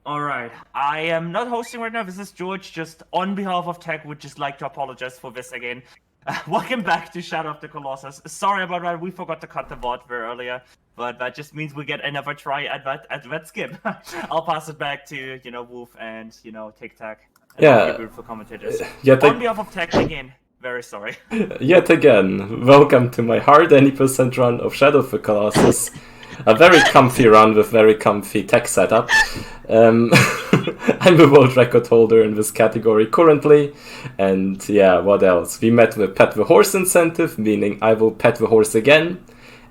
All right. I am not hosting right now. This is George. Just on behalf of Tech, would just like to apologize for this again. Welcome back to Shadow of the Colossus. Sorry about that. We forgot to cut the VOD very earlier, but that just means we get another try at that skip. I'll pass it back to Wolf and TikTak and all your beautiful commentators. On behalf of Tech again, very sorry. Yet again, welcome to my hard 80% run of Shadow of the Colossus. A very comfy run with very comfy tech setup. I'm the world record holder in this category currently. And yeah, what else? We met with Pet the Horse incentive, meaning I will pet the horse again.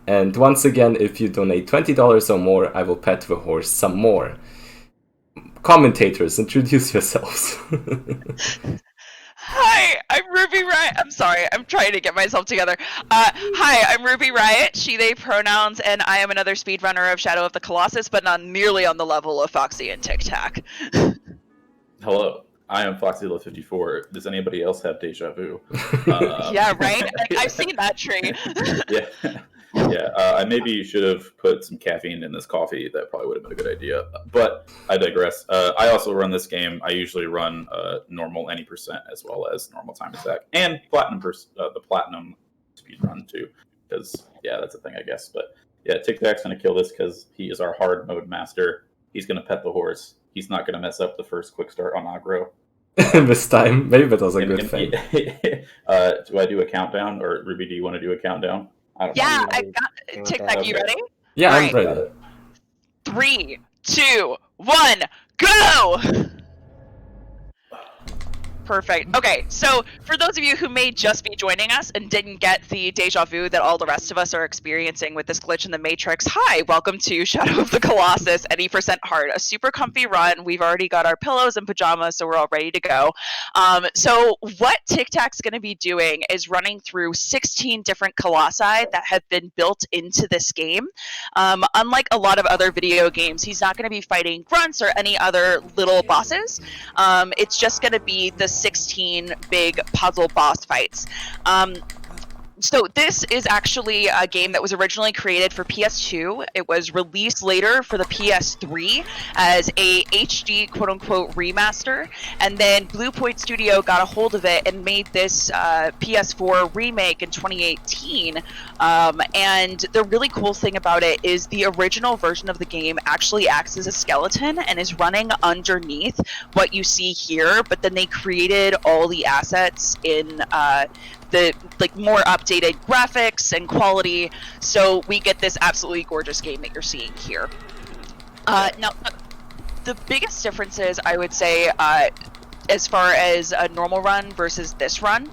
And once again, if you donate $20 or more, I will pet the horse some more. Commentators, introduce yourselves. Hi, I'm Ruby Riot. I'm sorry, I'm trying to get myself together. Hi, I'm Ruby Riot, she, they pronouns, and I am another speedrunner of Shadow of the Colossus, but not nearly on the level of Foxy and TikTak. Hello, I am Foxy54. Does anybody else have deja vu? Yeah, right? I've seen that tree. Yeah. I maybe should have put some caffeine in this coffee. That probably would have been a good idea. But I digress. I also run this game. I usually run normal any percent as well as normal time attack and the platinum speed run too. Because that's a thing, I guess. But yeah, TikTak's gonna kill this because he is our hard mode master. He's gonna pet the horse. He's not gonna mess up the first quick start on aggro. This time, maybe that was a good thing. Do I do a countdown, or Ruby? Do you want to do a countdown? I got TikTak. You ready? Yeah, I'm ready. 3, 2, 1, go! Perfect. Okay, so for those of you who may just be joining us and didn't get the deja vu that all the rest of us are experiencing with this glitch in the Matrix, hi, welcome to Shadow of the Colossus, 80% hard, a super comfy run. We've already got our pillows and pajamas, so we're all ready to go. So what TikTak's going to be doing is running through 16 different colossi that have been built into this game. Unlike a lot of other video games, he's not going to be fighting grunts or any other little bosses. It's just going to be the 16 big puzzle boss fights. So this is actually a game that was originally created for PS2. It was released later for the PS3 as a HD quote-unquote remaster, and then Blue Point Studio got a hold of it and made this PS4 remake in 2018. And the really cool thing about it is the original version of the game actually acts as a skeleton and is running underneath what you see here, but then they created all the assets in the more updated graphics and quality, so we get this absolutely gorgeous game that you're seeing here. Now, the biggest differences, I would say, as far as a normal run versus this run,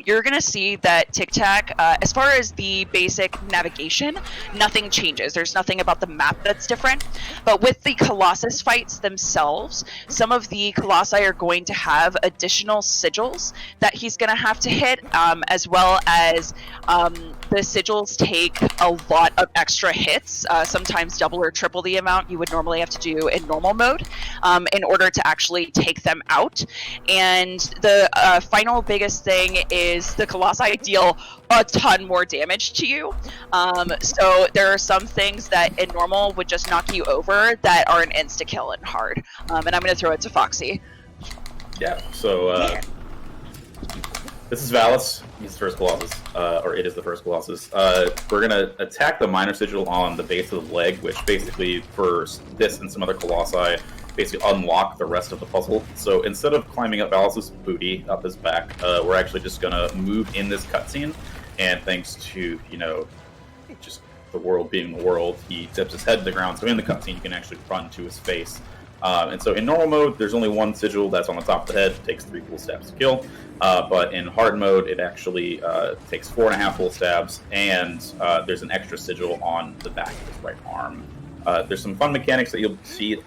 you're going to see that TikTak, as far as the basic navigation, nothing changes. There's nothing about the map that's different. But with the Colossus fights themselves, some of the Colossi are going to have additional sigils that he's going to have to hit, as well as the sigils take a lot of extra hits, sometimes double or triple the amount you would normally have to do in normal mode, in order to actually take them out. And the final biggest thing is the Colossi deal a ton more damage to you. So there are some things that in normal would just knock you over that are an insta-kill in hard. And I'm going to throw it to Foxy. Yeah, so this is Valus. He's the first Colossus, or it is the first Colossus. We're going to attack the minor sigil on the base of the leg, which basically, for this and some other Colossi, basically unlock the rest of the puzzle. So instead of climbing up Valus's booty, up his back, we're actually just going to move in this cutscene, and thanks to, just the world being the world, he dips his head to the ground, so in the cutscene you can actually run to his face. And so in normal mode, there's only one sigil that's on the top of the head, takes 3 full stabs to kill. But in hard mode, it actually takes 4.5 full stabs, and there's an extra sigil on the back of his right arm. There's some fun mechanics that you'll see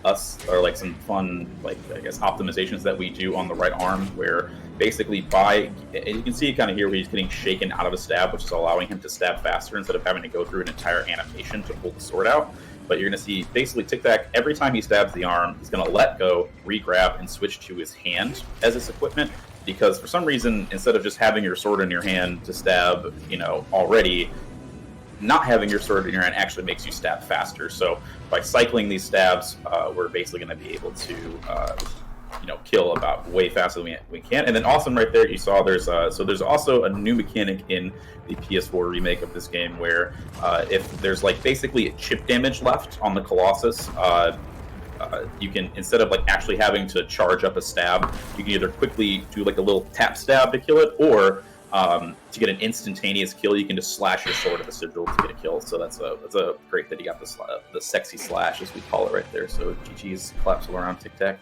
or like some fun, optimizations that we do on the right arm, where basically and you can see it kind of here where he's getting shaken out of a stab, which is allowing him to stab faster instead of having to go through an entire animation to pull the sword out. But you're going to see basically TikTak, every time he stabs the arm, he's going to let go, re-grab, and switch to his hand as his equipment. Because for some reason, instead of just having your sword in your hand to stab, already, not having your sword in your hand actually makes you stab faster. So by cycling these stabs, we're basically going to be able to kill about way faster than we can. And then awesome right there, you saw there's also a new mechanic in the PS4 remake of this game where if there's like basically chip damage left on the Colossus, you can, instead of like actually having to charge up a stab, you can either quickly do like a little tap stab to kill it, or to get an instantaneous kill, you can just slash your sword at the sigil to get a kill. So that's a great that you got the sexy slash, as we call it right there. So GG's, claps all around TikTak.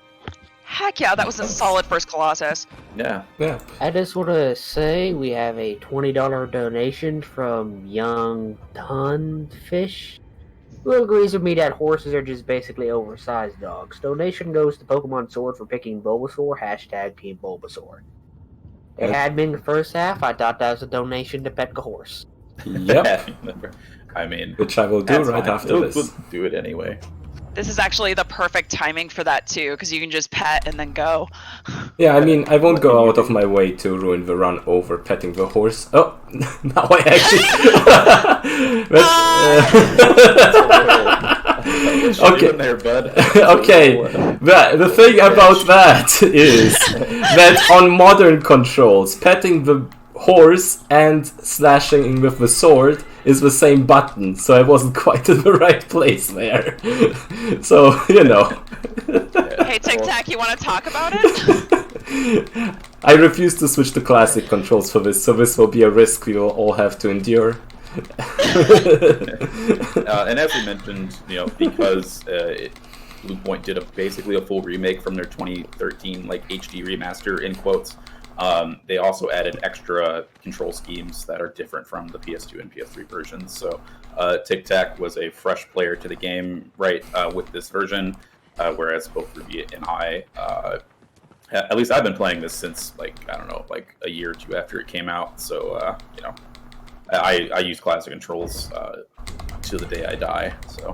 Heck yeah, that was a solid first Colossus. Yeah. I just want to say we have a $20 donation from Young Tunfish, who agrees with me that horses are just basically oversized dogs. Donation goes to Pokemon Sword for picking Bulbasaur, hashtag Team Bulbasaur. They had me in the first half. I thought that was a donation to pet the horse. Yep. I mean, Which I will do right after this. We'll do it anyway. This is actually the perfect timing for that too, because you can just pet and then go. Yeah, I mean, I won't go out of my way to ruin the run over petting the horse. Oh, now I actually... Okay. There, bud. Okay, the thing about that is that on modern controls, petting the horse and slashing with the sword is the same button, so I wasn't quite in the right place there. So, Hey, TikTak, you want to talk about it? I refuse to switch to classic controls for this, so this will be a risk we will all have to endure. And as we mentioned, because Bluepoint did basically a full remake from their 2013 HD remaster in quotes, they also added extra control schemes that are different from the PS2 and PS3 versions. So TikTak was a fresh player to the game with this version, whereas both Ruby and I, at least I've been playing this since a year or two after it came out. So I use classic controls to the day I die. So.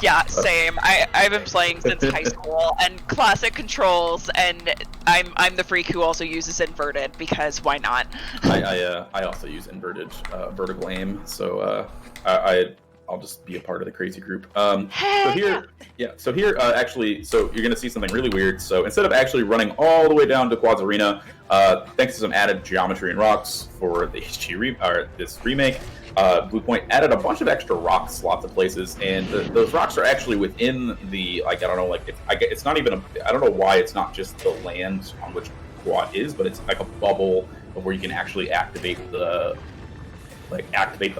Yeah, same. I've been playing since high school, and classic controls, and I'm the freak who also uses inverted, because why not? I also use inverted vertical aim, so I'll just be a part of the crazy group. So here, actually, so you're gonna see something really weird. So instead of actually running all the way down to Quad's Arena, thanks to some added geometry and rocks for the this remake, Bluepoint added a bunch of extra rocks, lots of places, and those rocks are actually within the it's not even I don't know why it's not just the land on which Quad is, but it's like a bubble where you can actually activate the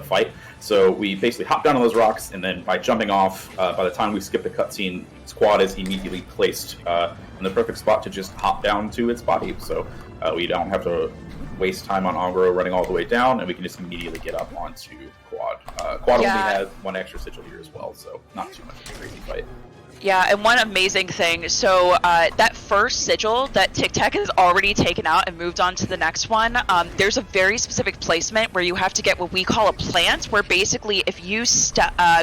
fight. So we basically hop down on those rocks, and then by jumping off, by the time we skip the cutscene, Squad is immediately placed in the perfect spot to just hop down to its body. So we don't have to waste time on Ongro running all the way down, and we can just immediately get up onto Quad. Quad only has one extra sigil here as well, so not too much of a crazy fight. Yeah, and one amazing thing, so that first sigil that TikTak has already taken out and moved on to the next one, there's a very specific placement where you have to get what we call a plant, where basically if you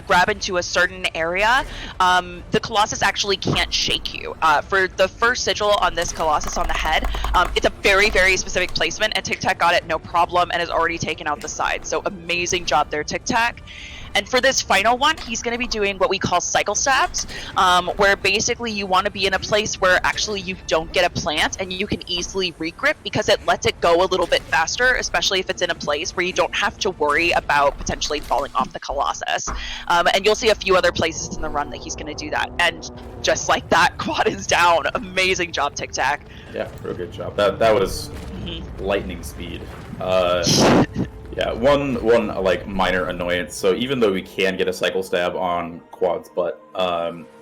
grab into a certain area, the Colossus actually can't shake you. For the first sigil on this Colossus on the head, it's a very, very specific placement, and TikTak got it no problem and has already taken out the side. So amazing job there, TikTak. And for this final one, he's going to be doing what we call cycle stabs, where basically you want to be in a place where actually you don't get a plant and you can easily regrip, because it lets it go a little bit faster, especially if it's in a place where you don't have to worry about potentially falling off the Colossus. And you'll see a few other places in the run that he's going to do that. And just like that, Quad is down. Amazing job, TikTak. Yeah, real good job. That was lightning speed. Yeah, one minor annoyance. So even though we can get a cycle stab on Quad's butt,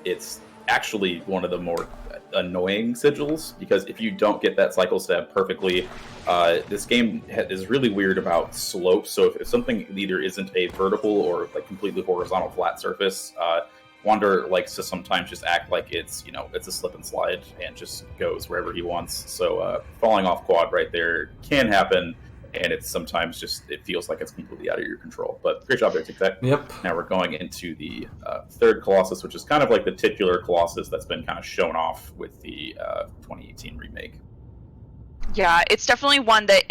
it's actually one of the more annoying sigils, because if you don't get that cycle stab perfectly, this game is really weird about slopes. So if something either isn't a vertical or completely horizontal flat surface, Wander likes to sometimes just act like it's it's a slip and slide and just goes wherever he wants. So falling off Quad right there can happen. And it's sometimes it feels like it's completely out of your control. But great job there, TikTak. Yep. Now we're going into the third Colossus, which is kind of like the titular Colossus that's been kind of shown off with the 2018 remake. Yeah, it's definitely one that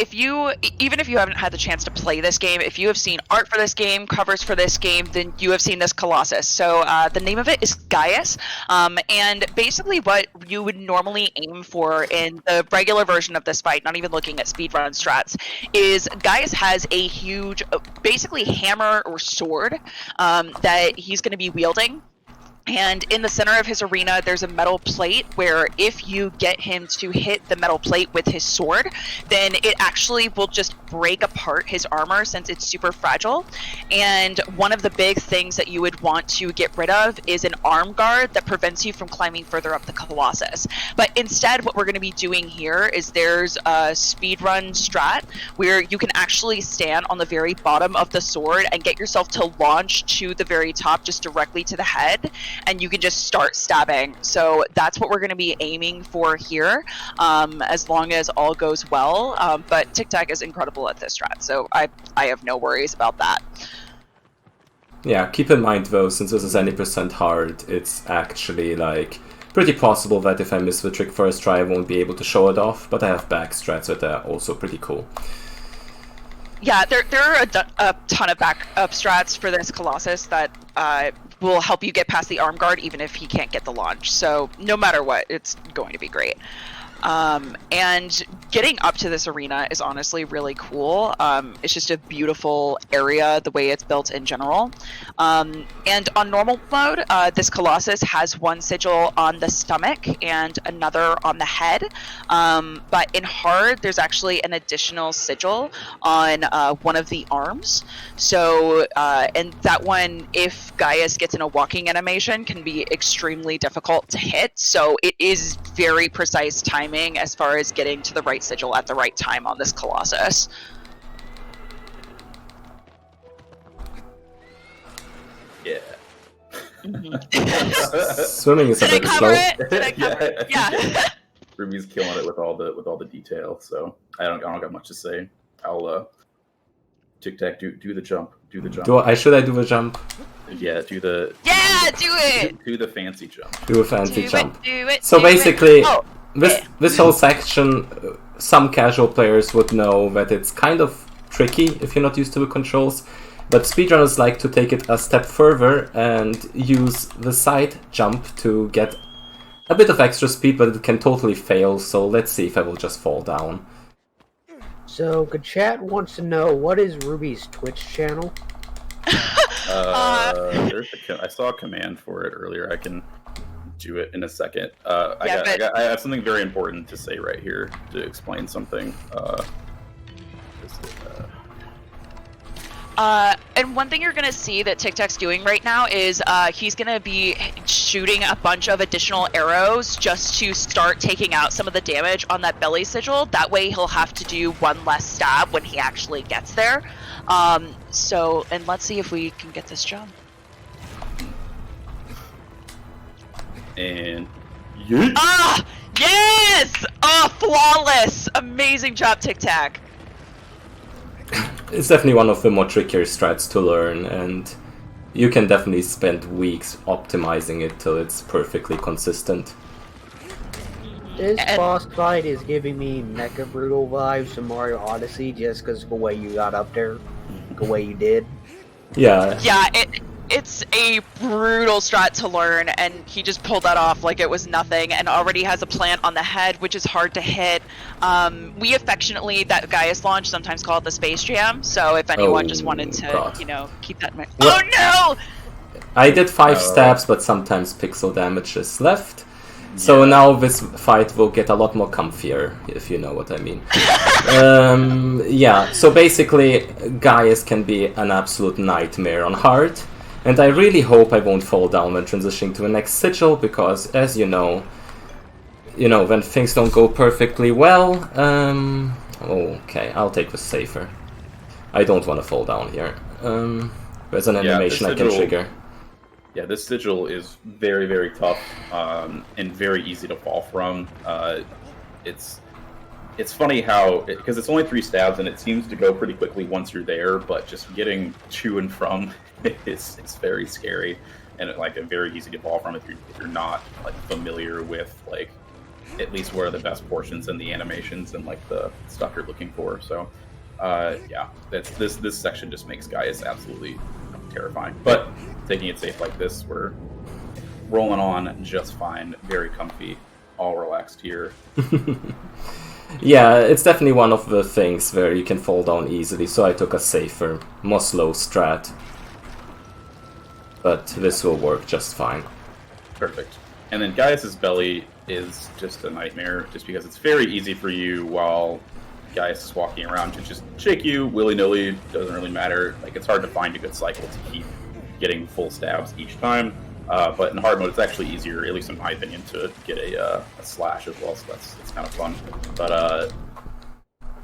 even if you haven't had the chance to play this game, if you have seen art for this game, covers for this game, then you have seen this Colossus. So the name of it is Gaius, and basically what you would normally aim for in the regular version of this fight, not even looking at speedrun strats, is Gaius has a huge, basically hammer or sword that he's going to be wielding. And in the center of his arena, there's a metal plate where if you get him to hit the metal plate with his sword, then it actually will just break apart his armor since it's super fragile. And one of the big things that you would want to get rid of is an arm guard that prevents you from climbing further up the Colossus. But instead, what we're going to be doing here is there's a speedrun strat where you can actually stand on the very bottom of the sword and get yourself to launch to the very top, just directly to the head, and you can just start stabbing. So that's what we're going to be aiming for here, as long as all goes well. But TikTak is incredible at this strat, so I have no worries about that. Yeah, keep in mind though, since this is any % hard, it's actually like pretty possible that if I miss the trick first try, I won't be able to show it off, but I have back strats that are also pretty cool. Yeah, there are a ton of backup strats for this Colossus that will help you get past the arm guard even if he can't get the launch. So no matter what, it's going to be great. And getting up to this arena is honestly really cool. It's just a beautiful area, the way it's built in general. And on normal mode, this Colossus has one sigil on the stomach and another on the head. But in hard, there's actually an additional sigil on one of the arms. So, and that one, if Gaius gets in a walking animation, can be extremely difficult to hit. So it is very precise timing as far as getting to the right sigil at the right time on this Colossus. Yeah. Swimming is a Did I bit cover slow. it? Did I cover it? Yeah. Ruby's killing it with all the detail, so I don't got much to say. I'll TikTak, do the jump. Do the jump. Should I do the jump? Yeah, do the Yeah, do it. do the fancy jump. Do a fancy Do jump. it. So do basically, it. Oh, this whole section, some casual players would know that it's kind of tricky if you're not used to the controls, but speedrunners like to take it a step further and use the side jump to get a bit of extra speed, but it can totally fail, so let's see if I will just fall down. So, Chat wants to know, what is Ruby's Twitch channel? I saw a command for it earlier. I can do it in a second. I have something very important to say right here to explain something. And one thing you're going to see that TikTak's doing right now is he's going to be shooting a bunch of additional arrows just to start taking out some of the damage on that belly sigil. That way he'll have to do one less stab when he actually gets there. And let's see if we can get this jump. And Ah! Yes! Oh, flawless! Amazing job, TikTak. It's definitely one of the more trickier strats to learn, and you can definitely spend weeks optimizing it till it's perfectly consistent. This boss fight is giving me Mecha Brutal vibes from Mario Odyssey just because of the way you got up there, the way you did. Yeah. Yeah, it's a brutal strat to learn, and he just pulled that off like it was nothing, and already has a plant on the head, which is hard to hit. We affectionately, that Gaius launch, sometimes call it the Space Jam, so if anyone just wanted to, God. keep that in mind. Well, Oh no! I did 5 stabs, but sometimes pixel damage is left. So now this fight will get a lot more comfier, if you know what I mean. Yeah, so basically, Gaius can be an absolute nightmare on hard. And I really hope I won't fall down when transitioning to the next sigil, because as you know, when things don't go perfectly well, okay, I'll take the safer. I don't want to fall down here. There's an animation I can trigger. Yeah, this sigil is very, very tough and very easy to fall from. It's funny how, because it's only 3 stabs and it seems to go pretty quickly once you're there, but just getting to and from it's very scary and very easy to fall from if you're not familiar with at least what are the best portions and the animations and like the stuff you're looking for. So yeah, this section just makes Gaius absolutely terrifying. But taking it safe like this, we're rolling on just fine, very comfy, all relaxed here. Yeah, it's definitely one of the things where you can fall down easily, so I took a safer, more slow strat. But this will work just fine. Perfect. And then Gaius's belly is just a nightmare, just because it's very easy for you while Gaius is walking around to just shake you willy-nilly. Doesn't really matter. Like, it's hard to find a good cycle to keep getting full stabs each time. But in hard mode, it's actually easier, at least in my opinion, to get a slash as well. So that's kind of fun. But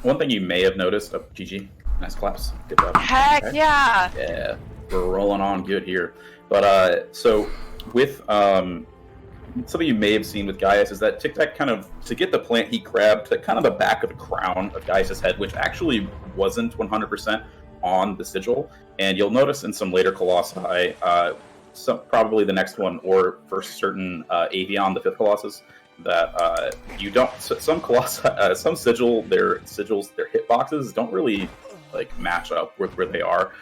one thing you may have noticed, GG, nice claps. Good job. Heck Okay. yeah! Yeah, we're rolling on good here. But so with something you may have seen with Gaius is that TikTak kind of, to get the plant, he grabbed the kind of the back of the crown of Gaius's head, which actually wasn't 100% on the sigil. And you'll notice in some later Colossi, probably the next one, or for certain Avion, the 5th Colossus, that you don't. Some Colossi, some sigils, their hitboxes don't really like match up with where they are.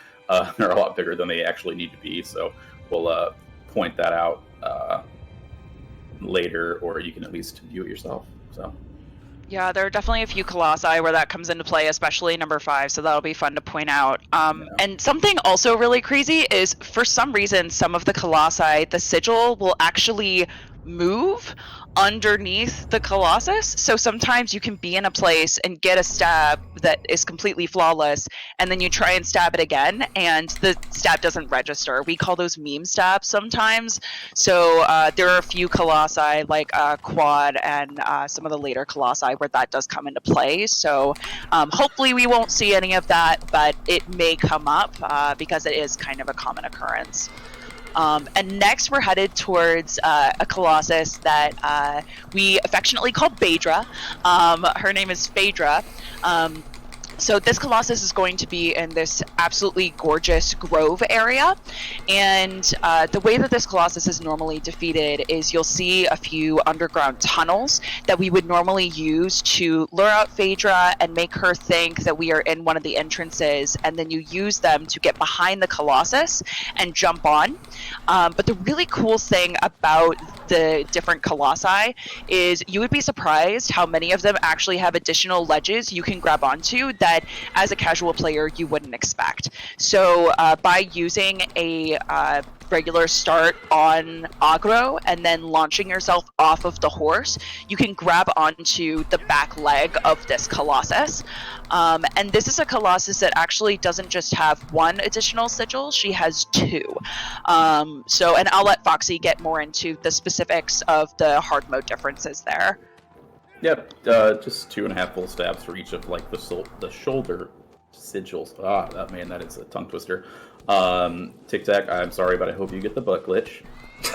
They're a lot bigger than they actually need to be. So we'll point that out later, or you can at least view it yourself. So. Yeah, there are definitely a few Colossi where that comes into play, especially number 5, so that'll be fun to point out. And something also really crazy is, for some reason, some of the Colossi, the sigil will actually move underneath the Colossus. So sometimes you can be in a place and get a stab that is completely flawless, and then you try and stab it again, and the stab doesn't register. We call those meme stabs sometimes. So there are a few Colossi, like Quad and some of the later Colossi, where that does come into play. So hopefully we won't see any of that, but it may come up because it is kind of a common occurrence. And next we're headed towards a Colossus that we affectionately call Phaedra. Her name is Phaedra. So this Colossus is going to be in this absolutely gorgeous grove area, and the way that this Colossus is normally defeated is you'll see a few underground tunnels that we would normally use to lure out Phaedra and make her think that we are in one of the entrances, and then you use them to get behind the Colossus and jump on. But the really cool thing about the different Colossi is you would be surprised how many of them actually have additional ledges you can grab onto that as a casual player you wouldn't expect. So by using a regular start on aggro and then launching yourself off of the horse, you can grab onto the back leg of this Colossus. And this is a Colossus that actually doesn't just have one additional sigil, she has 2. So, and I'll let Foxy get more into the specifics of the hard mode differences there. Yep, just 2.5 full stabs for each of like the shoulder sigils. That is a tongue twister. TikTak, I'm sorry, but I hope you get the butt glitch.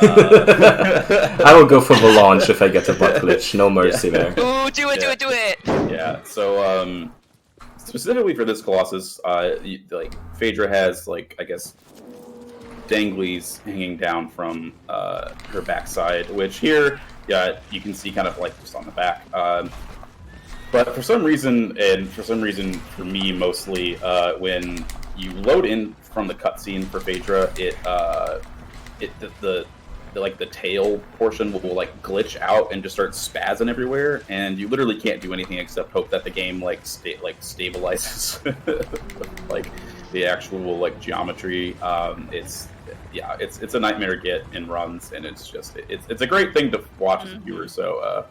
I will go for the launch if I get a butt glitch. No mercy there. Ooh, do it! Yeah. So specifically for this Colossus, like Phaedra has like, I guess, danglies hanging down from her backside, which here, yeah, you can see kind of like just on the back. But for some reason, for me mostly, when you load in from the cutscene for Phaedra, the tail portion will like glitch out and just start spazzing everywhere, and you literally can't do anything except hope that the game stabilizes like the actual like geometry. It's a nightmare to get in runs, and it's a great thing to watch as a viewer. So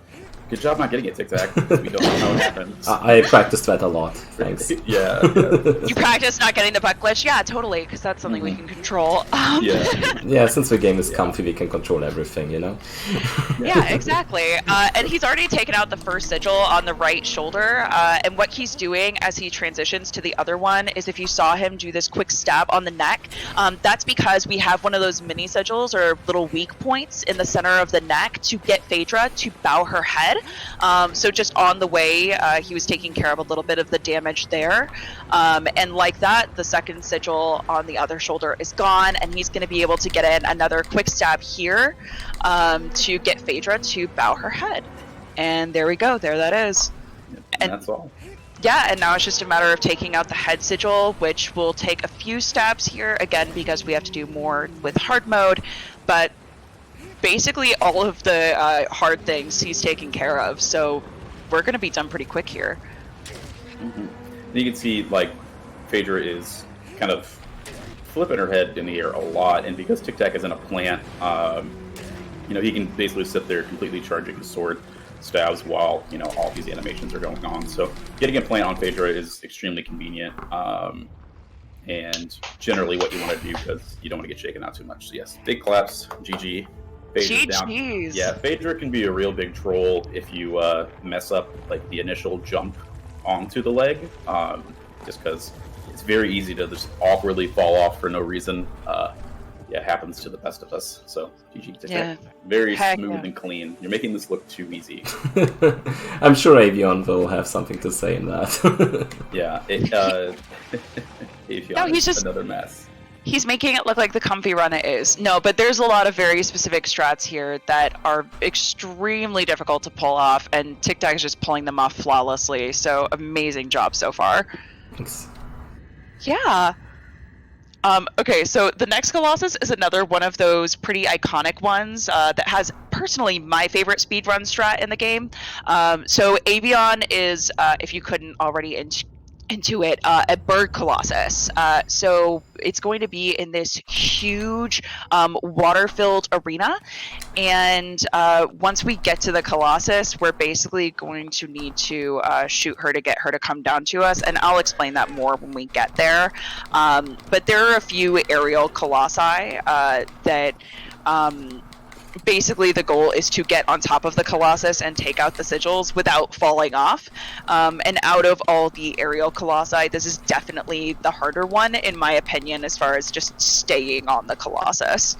good job not getting it, TikTak, because we don't know how it happens. I practiced that a lot. Thanks. Yeah. You practice not getting the butt glitch? Yeah, totally, because that's something we can control. Yeah, since the game is comfy, we can control everything, you know? Yeah, exactly. And he's already taken out the first sigil on the right shoulder, and what he's doing as he transitions to the other one is, if you saw him do this quick stab on the neck, that's because we have one of those mini sigils or little weak points in the center of the neck to get Phaedra to bow her head. So just on the way, he was taking care of a little bit of the damage there. And like that, the second sigil on the other shoulder is gone, and he's going to be able to get in another quick stab here to get Phaedra to bow her head. And there we go. There that is. And that's all. Yeah, and now it's just a matter of taking out the head sigil, which will take a few steps here, again, because we have to do more with hard mode, but basically all of the hard things he's taking care of, so we're going to be done pretty quick here. Mm-hmm. You can see, like, Phaedra is kind of flipping her head in the air a lot, and because TikTak is in a plant, you know, he can basically sit there completely charging his sword stabs while, you know, all these animations are going on. So getting a plant on Phaedra is extremely convenient, and generally what you want to do because you don't want to get shaken out too much. So yes, big claps, GG. Phaedra's down. Yeah, Phaedra can be a real big troll if you mess up like the initial jump onto the leg, just because it's very easy to just awkwardly fall off for no reason. Yeah, it happens to the best of us. So, GG TikTak. Yeah. Very smooth and clean. You're making this look too easy. I'm sure Avion will have something to say in that. Yeah, Avion he's just another mess. He's making it look like the comfy run it is. No, but there's a lot of very specific strats here that are extremely difficult to pull off, and TikTak is just pulling them off flawlessly. So, amazing job so far. Thanks. Yeah. Okay, so the next Colossus is another one of those pretty iconic ones that has personally my favorite speedrun strat in the game. So Avion is, if you couldn't already intuit, a bird Colossus. So it's going to be in this huge water-filled arena, and once we get to the Colossus, we're basically going to need to shoot her to get her to come down to us, and I'll explain that more when we get there. But there are a few aerial Colossi that basically the goal is to get on top of the Colossus and take out the sigils without falling off. And out of all the aerial Colossi, this is definitely the harder one, in my opinion, as far as just staying on the Colossus.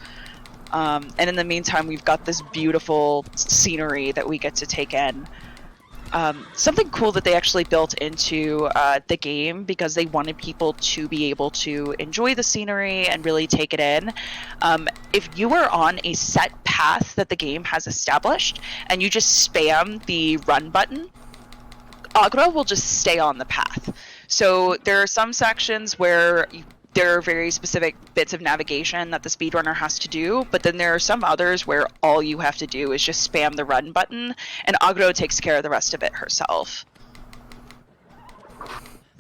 And in the meantime, we've got this beautiful scenery that we get to take in. Something cool that they actually built into the game, because they wanted people to be able to enjoy the scenery and really take it in. If you are on a set path that the game has established and you just spam the run button, Agro will just stay on the path. So there are some sections where there are very specific bits of navigation that the speedrunner has to do, but then there are some others where all you have to do is just spam the run button, and Agro takes care of the rest of it herself.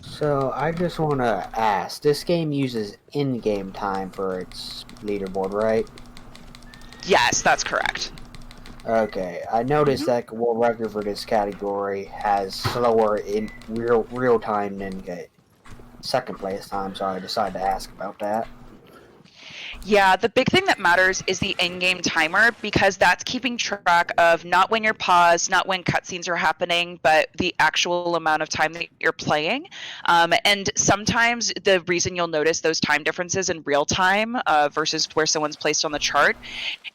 So I just want to ask, this game uses in-game time for its leaderboard, right? Yes, that's correct. Okay, I noticed that world record for this category has slower in real time than second place time, so I decided to ask about that. Yeah, the big thing that matters is the in-game timer, because that's keeping track of not when you're paused, not when cutscenes are happening, but the actual amount of time that you're playing. And sometimes the reason you'll notice those time differences in real time versus where someone's placed on the chart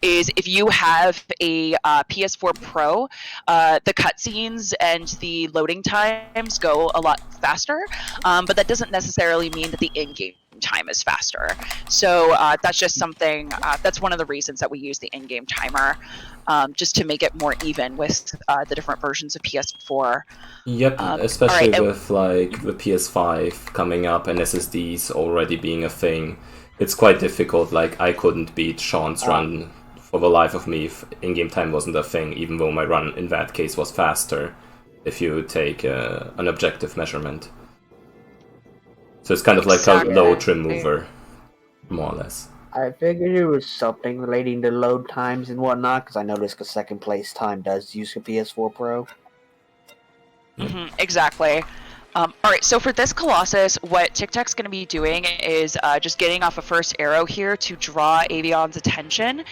is if you have a PS4 Pro, the cutscenes and the loading times go a lot faster, but that doesn't necessarily mean that the in-game time is faster. So that's just something, that's one of the reasons that we use the in-game timer, just to make it more even with the different versions of PS4. Yep, especially with like the PS5 coming up and SSDs already being a thing. It's quite difficult. Like, I couldn't beat Sean's run for the life of me if in-game time wasn't a thing, even though my run in that case was faster if you take an objective measurement. So it's kind of like a load remover, more or less. I figured it was something relating to load times and whatnot, because I noticed the second place time does use a PS4 Pro. Exactly. All right, so for this Colossus, what TikTak's going to be doing is just getting off a first arrow here to draw Avion's attention,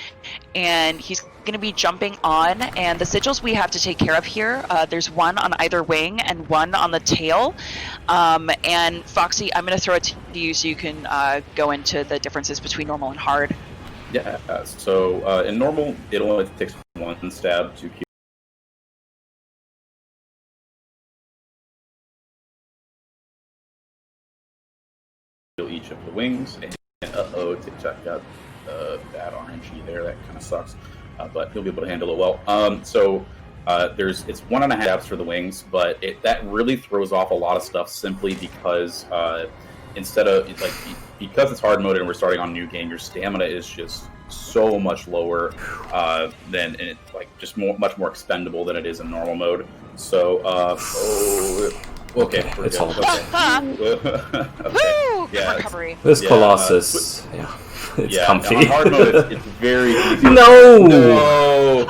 and he's going to be jumping on, and the sigils we have to take care of here, there's one on either wing and one on the tail, and Foxy, I'm going to throw it to you so you can go into the differences between normal and hard. Yeah, so in normal, it only takes one stab to kill each of the wings, and TikTak got bad RNG there, that kind of sucks, but he'll be able to handle it well. So It's 1.5 stabs for the wings, but that really throws off a lot of stuff simply because instead of because it's hard mode and we're starting on new game, your stamina is just so much lower than and just much more expendable than it is in normal mode. So okay, it's all good. Okay. Woo! Yeah, Recovery. This Colossus, it's comfy. On hard mode, it's very easy. No!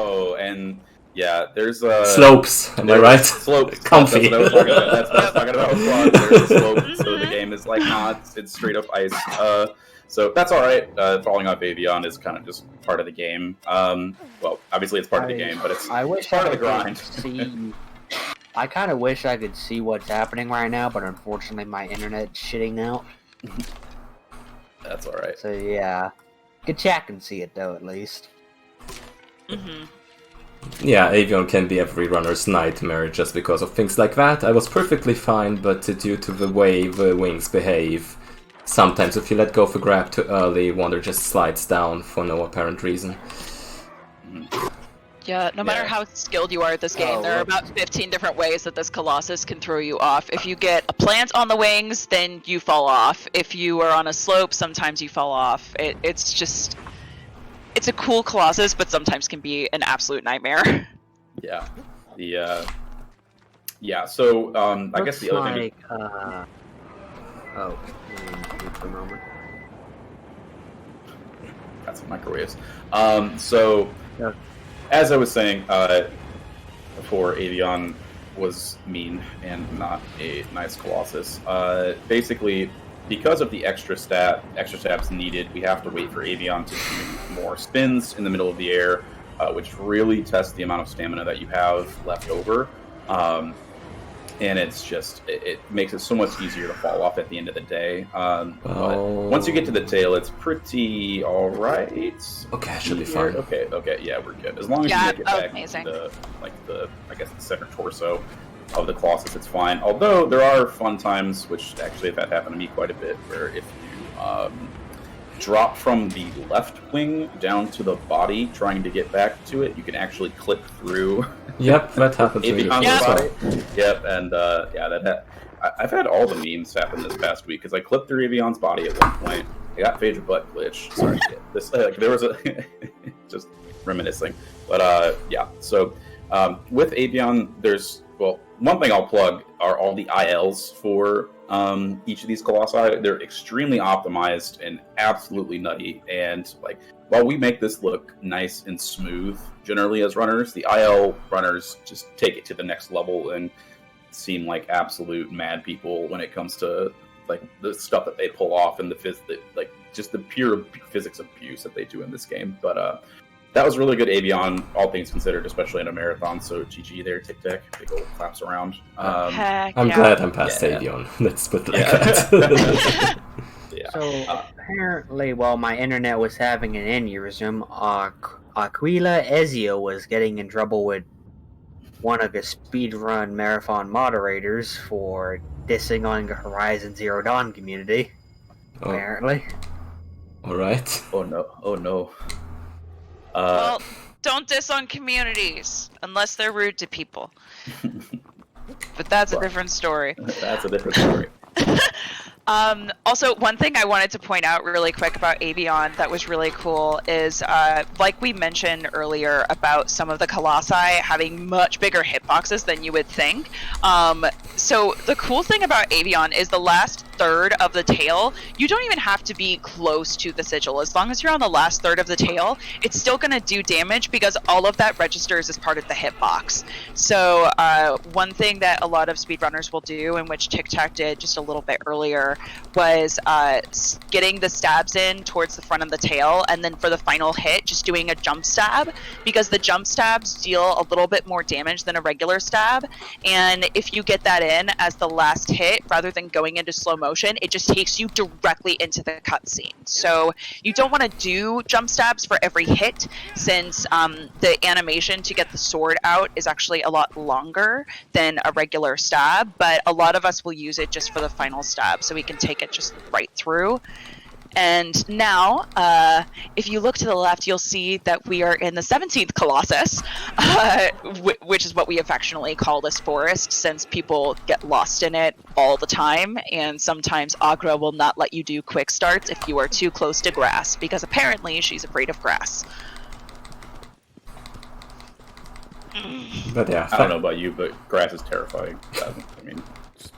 Oh, and yeah, there's Slopes, am I right? Slopes. Comfy. That's what I was talking about. There's slopes, so the game is it's straight up ice. So that's all right. Falling off Avion is kind of just part of the game. Well, obviously it's part of the game, but it's part of the grind. I kind of wish I could see what's happening right now, but unfortunately my internet's shitting out. That's all right. So yeah, good chat can see it though at least. Yeah, Avion can be every runner's nightmare just because of things like that. I was perfectly fine, but due to the way the wings behave, sometimes if you let go of a grab too early, Wonder just slides down for no apparent reason. Yeah, no matter how skilled you are at this game, there are about 15 different ways that this Colossus can throw you off. If you get a plant on the wings, then you fall off. If you are on a slope, sometimes you fall off. It's a cool Colossus, but sometimes can be an absolute nightmare. Yeah. So I guess the other thing. Just a moment. Got some microwaves. So as I was saying before, Avion was mean and not a nice Colossus. Basically, because of the extra stabs needed, we have to wait for Avion to do more spins in the middle of the air, which really tests the amount of stamina that you have left over. And it's just, it makes it so much easier to fall off at the end of the day. But once you get to the tail, it's pretty alright. Okay, I should be fine. Okay, yeah, we're good. As long as you make it back to I guess the center torso of the Colossus, it's fine. Although there are fun times, which actually have happened to me quite a bit, where if you drop from the left wing down to the body, trying to get back to it, you can actually clip through. Yep, that happened to me. Yep, and I've had all the memes happen this past week because I clipped through Avion's body at one point. I got Phaedra butt glitch. Sorry, this there was a just reminiscing, but yeah. So with Avion, there's one thing I'll plug are all the ILs for each of these Colossi. They're extremely optimized and absolutely nutty. And while we make this look nice and smooth generally as runners, the IL runners just take it to the next level and seem like absolute mad people when it comes to the stuff that they pull off and just the pure physics abuse that they do in this game. But that was really good Avion, all things considered, especially in a marathon. So GG there, TikTak. Big old claps around. I'm glad I'm past Avion. Let's put it like that. So apparently, while my internet was having an aneurysm, Aquila Ezio was getting in trouble with one of the speedrun marathon moderators for dissing on the Horizon Zero Dawn community. Apparently. All right. Oh no. Well, don't diss on communities unless they're rude to people. But that's a different story. That's a different story. Also, one thing I wanted to point out really quick about Avion that was really cool is, like we mentioned earlier about some of the Colossi having much bigger hitboxes than you would think. So the cool thing about Avion is the last third of the tail, you don't even have to be close to the sigil. As long as you're on the last third of the tail, it's still going to do damage because all of that registers as part of the hitbox. So one thing that a lot of speedrunners will do, and which TikTak did just a little bit earlier, was getting the stabs in towards the front of the tail, and then for the final hit, just doing a jump stab, because the jump stabs deal a little bit more damage than a regular stab, and if you get that in as the last hit, rather than going into slow motion, it just takes you directly into the cutscene. So you don't want to do jump stabs for every hit, since the animation to get the sword out is actually a lot longer than a regular stab, but a lot of us will use it just for the final stab, so we can take it just right through. And now, if you look to the left, you'll see that we are in the 17th Colossus, which is what we affectionately call this forest, since people get lost in it all the time, and sometimes Agra will not let you do quick starts if you are too close to grass, because apparently she's afraid of grass. But yeah, I don't know about you, but grass is terrifying. I mean, just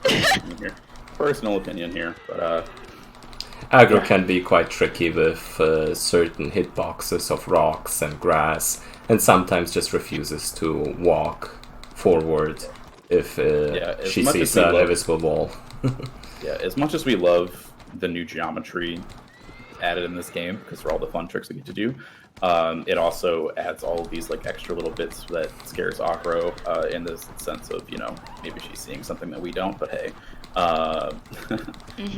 here. Personal opinion here, but aggro can be quite tricky with certain hitboxes of rocks and grass, and sometimes just refuses to walk forward if she sees an invisible wall. Yeah, as much as we love the new geometry added in this game, because for all the fun tricks we get to do, it also adds all of these like extra little bits that scares Akro in the sense of, you know, maybe she's seeing something that we don't, but hey.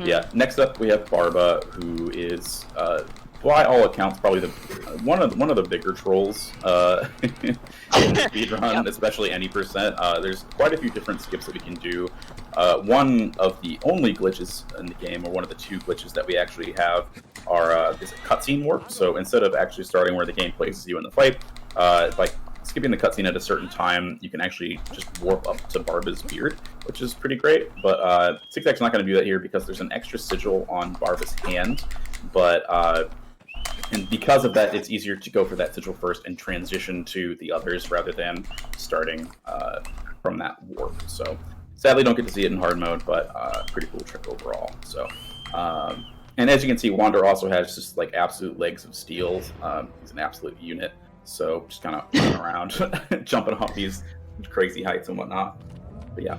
Yeah, next up we have Barba, who is by all accounts probably one of the bigger trolls in the speedrun, especially any percent. There's quite a few different skips that we can do. One of the only glitches in the game, or one of the two glitches that we actually have, is a cutscene warp. So instead of actually starting where the game places you in the fight, by skipping the cutscene at a certain time, you can actually just warp up to Barba's beard, which is pretty great. But TikTak's not going to do that here because there's an extra sigil on Barba's hand. But and because of that, it's easier to go for that sigil first and transition to the others rather than starting from that warp. So sadly, don't get to see it in hard mode, but pretty cool trick overall. So. And as you can see, Wander also has just like absolute legs of steel. He's an absolute unit. So just kind of running around, jumping off these crazy heights and whatnot. But yeah.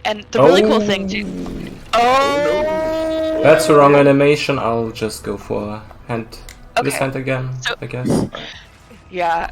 And the really cool thing too. Oh! That's the wrong animation. I'll just go for this hand again, I guess. Yeah.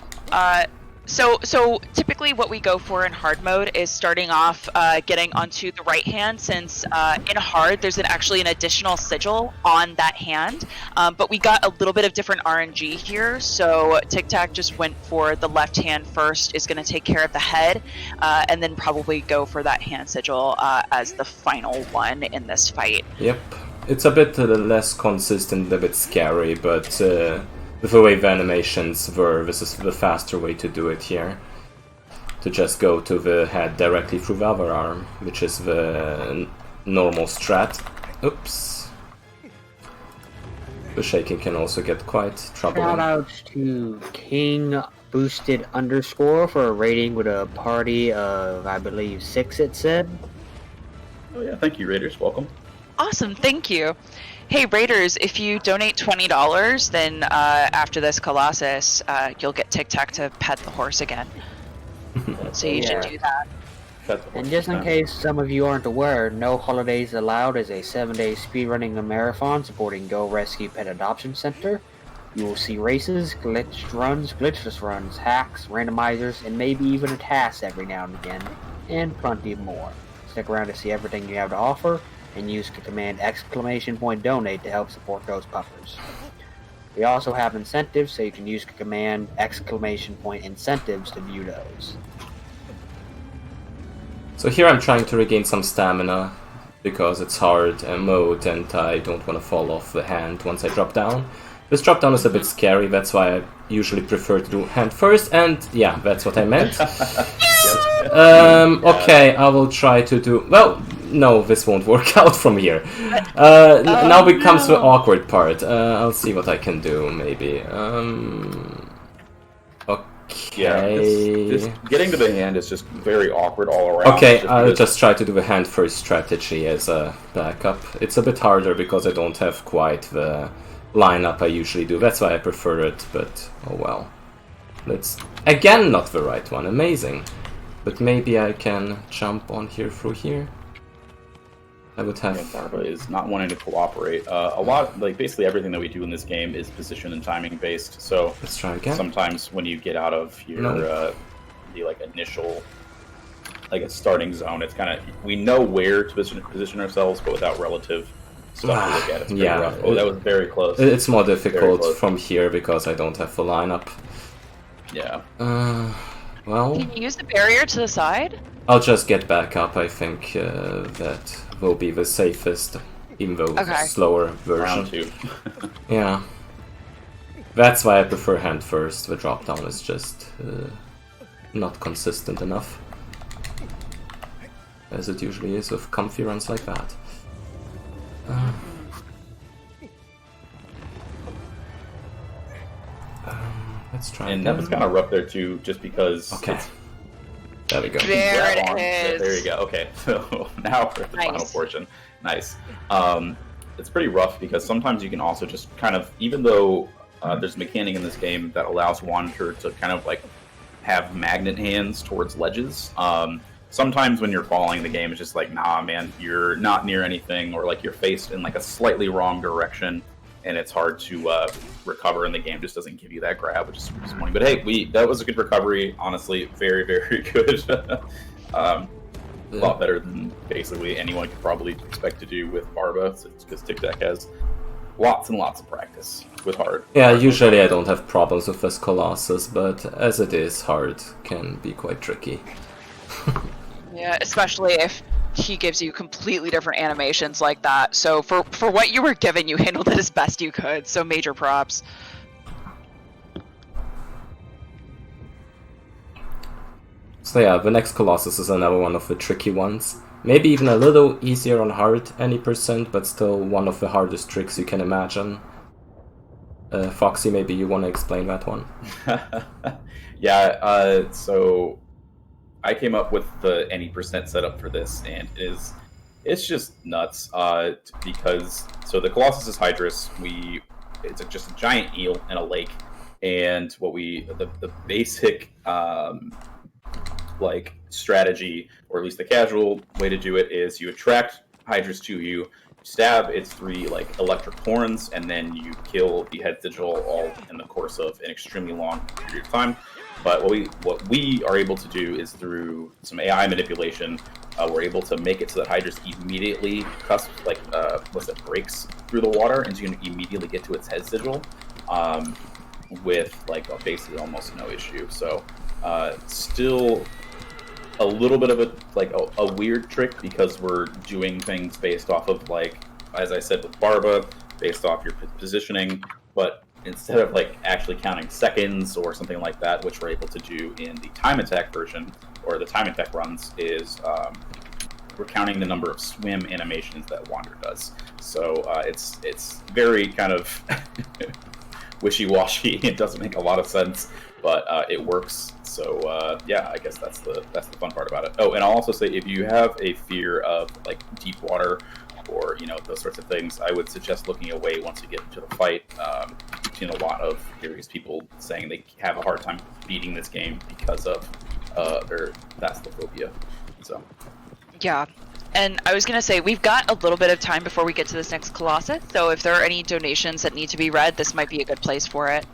So typically what we go for in hard mode is starting off getting onto the right hand, since in hard there's actually an additional sigil on that hand, but we got a little bit of different RNG here, so TikTak just went for the left hand first, is going to take care of the head, and then probably go for that hand sigil as the final one in this fight. Yep, it's a bit less consistent, a bit scary, but with the way the animations were, this is the faster way to do it here. To just go to the head directly through the other arm, which is the normal strat. Oops. The shaking can also get quite troubling. Shoutouts to King Boosted _ for a rating with a party of, I believe, 6, it said. Oh yeah, thank you, Raiders. Welcome. Awesome, thank you. Hey Raiders, if you donate $20, then after this Colossus, you'll get TikTak to pet the horse again. So you should do that. And just in case some of you aren't aware, No Holidays Allowed is a 7-day speedrunning marathon supporting Go Rescue Pet Adoption Center. You will see races, glitched runs, glitchless runs, hacks, randomizers, and maybe even a task every now and again, and plenty more. Stick around to see everything you have to offer, and use the command !donate to help support those puppers. We also have incentives, so you can use the command !incentives to view those. So here I'm trying to regain some stamina, because it's hard mode and I don't want to fall off the hand once I drop down. This drop down is a bit scary, that's why I usually prefer to do hand first, and yeah, that's what I meant. Okay, I will try to do... Well, no, this won't work out from here. Now becomes the awkward part. I'll see what I can do, maybe. Okay. Yeah, this getting to the hand is just very awkward all around. Okay, I'll just try to do the hand first strategy as a backup. It's a bit harder because I don't have quite the lineup I usually do. That's why I prefer it, but oh well. That's again not the right one. Amazing. But maybe I can jump on here through here. I would have... Yeah, Barba is not wanting to cooperate. A lot, like basically everything that we do in this game is position and timing based. So let's try again. Sometimes when you get out of your the like initial like a starting zone, it's kind of we know where to position ourselves, but without relative stuff to look at. It's pretty rough. Oh, that was very close. It's more difficult from here because I don't have the lineup. Yeah. Well. Can you use the barrier to the side? I'll just get back up. I think that will be the safest. even though Okay. slower version. Round 2. Yeah. That's why I prefer hand first. The drop down is just not consistent enough. As it usually is with comfy runs like that. Let's try And again. that was kind of rough there too, just because. Okay. There we go. There Grab on. it is. There you go. Okay, so now for the final Nice. portion. Nice. It's pretty rough because sometimes you can also just kind of, even though there's a mechanic in this game that allows Wanderer to kind of like have magnet hands towards ledges. Sometimes when you're falling, the game is just like, nah, man, you're not near anything, or like you're faced in like a slightly wrong direction, and it's hard to recover, and the game just doesn't give you that grab, which is super disappointing. But hey, that was a good recovery. Honestly, very, very good. A lot better than basically anyone could probably expect to do with Barba, because TikTak has lots and lots of practice with hard. Yeah, usually I don't have problems with this Colossus, but as it is, hard can be quite tricky. Yeah, especially if he gives you completely different animations like that. So for what you were given, you handled it as best you could. So major props. So yeah, the next Colossus is another one of the tricky ones. Maybe even a little easier on hard, any percent, but still one of the hardest tricks you can imagine. Foxy, maybe you want to explain that one? Yeah, so I came up with the any percent setup for this, and it's just nuts. Because so the Colossus is Hydrus. It's just a giant eel in a lake, and the basic like strategy, or at least the casual way to do it, is you attract Hydrus to you, stab its 3 like electric horns, and then you kill the head sigil all in the course of an extremely long period of time. But what we are able to do is through some AI manipulation, we're able to make it so that Hydrus immediately breaks through the water, and so you can immediately get to its head sigil with like basically almost no issue. So still a little bit of a weird trick, because we're doing things based off of, like, as I said with Barba, based off your positioning, but instead of like actually counting seconds or something like that, which we're able to do in the time attack version, or the time attack runs, is we're counting the number of swim animations that Wander does. So it's very kind of wishy-washy. It doesn't make a lot of sense, but it works. So yeah, I guess that's the fun part about it. Oh, and I'll also say, if you have a fear of like deep water or those sorts of things, I would suggest looking away once you get into the fight. I've seen a lot of curious people saying they have a hard time beating this game because of their thalassophobia. So Yeah. And I was going to say, we've got a little bit of time before we get to this next Colossus, so if there are any donations that need to be read, this might be a good place for it.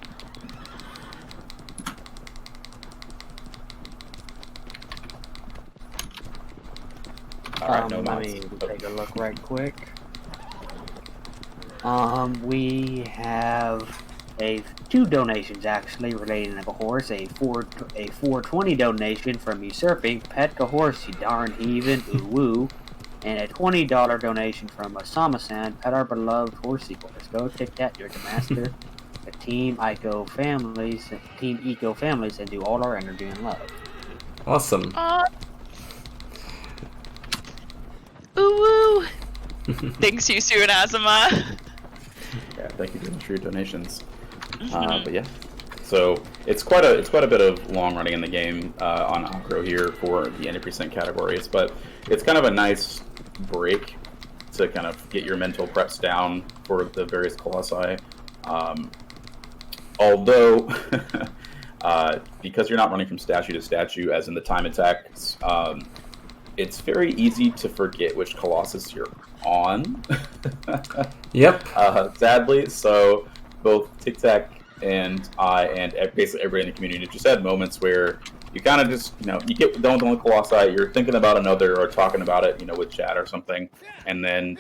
Alright, no let mods. me take a look right quick. We have 2 donations actually relating to the horse. A 420 donation from Usurping Pet the Horse, you darn heathen, ooh woo, and a $20 donation from Asama-san, Pet our beloved horsey boys. Go TikTak, you're the master. The Team Eco Families, and do all our energy and love. Awesome. Ooh woo! Thanks, Yusu and Azuma. yeah, thank you very much for your donations. But yeah, so it's quite a bit of long running in the game on Acro here for the 90% categories, but it's kind of a nice break to kind of get your mental preps down for the various colossi. Although, because you're not running from statue to statue, as in the time attacks, it's very easy to forget which Colossus you're on. Yep. Sadly, so both TikTak and I and basically everybody in the community just had moments where you kind of just, you get done with one Colossi, you're thinking about another or talking about it, with chat or something, and then,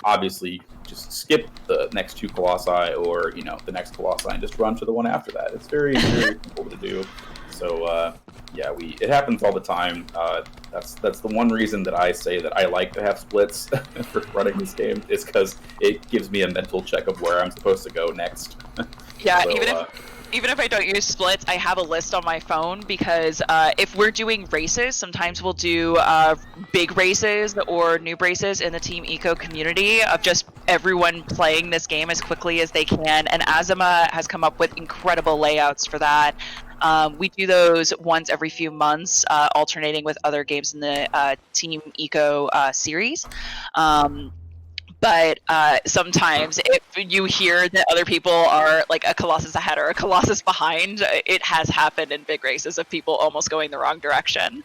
obviously just skip the next 2 Colossi or, the next Colossi and just run to the one after that. It's very, very simple to do. So yeah, it happens all the time. That's the one reason that I say that I like to have splits for running this game, is because it gives me a mental check of where I'm supposed to go next. Yeah, So, even if I don't use splits, I have a list on my phone because if we're doing races, sometimes we'll do big races or noob races in the Team Eco community of just everyone playing this game as quickly as they can. And Azuma has come up with incredible layouts for that. We do those once every few months, alternating with other games in the Team Eco series. But sometimes if you hear that other people are like a Colossus ahead or a Colossus behind, it has happened in big races of people almost going the wrong direction.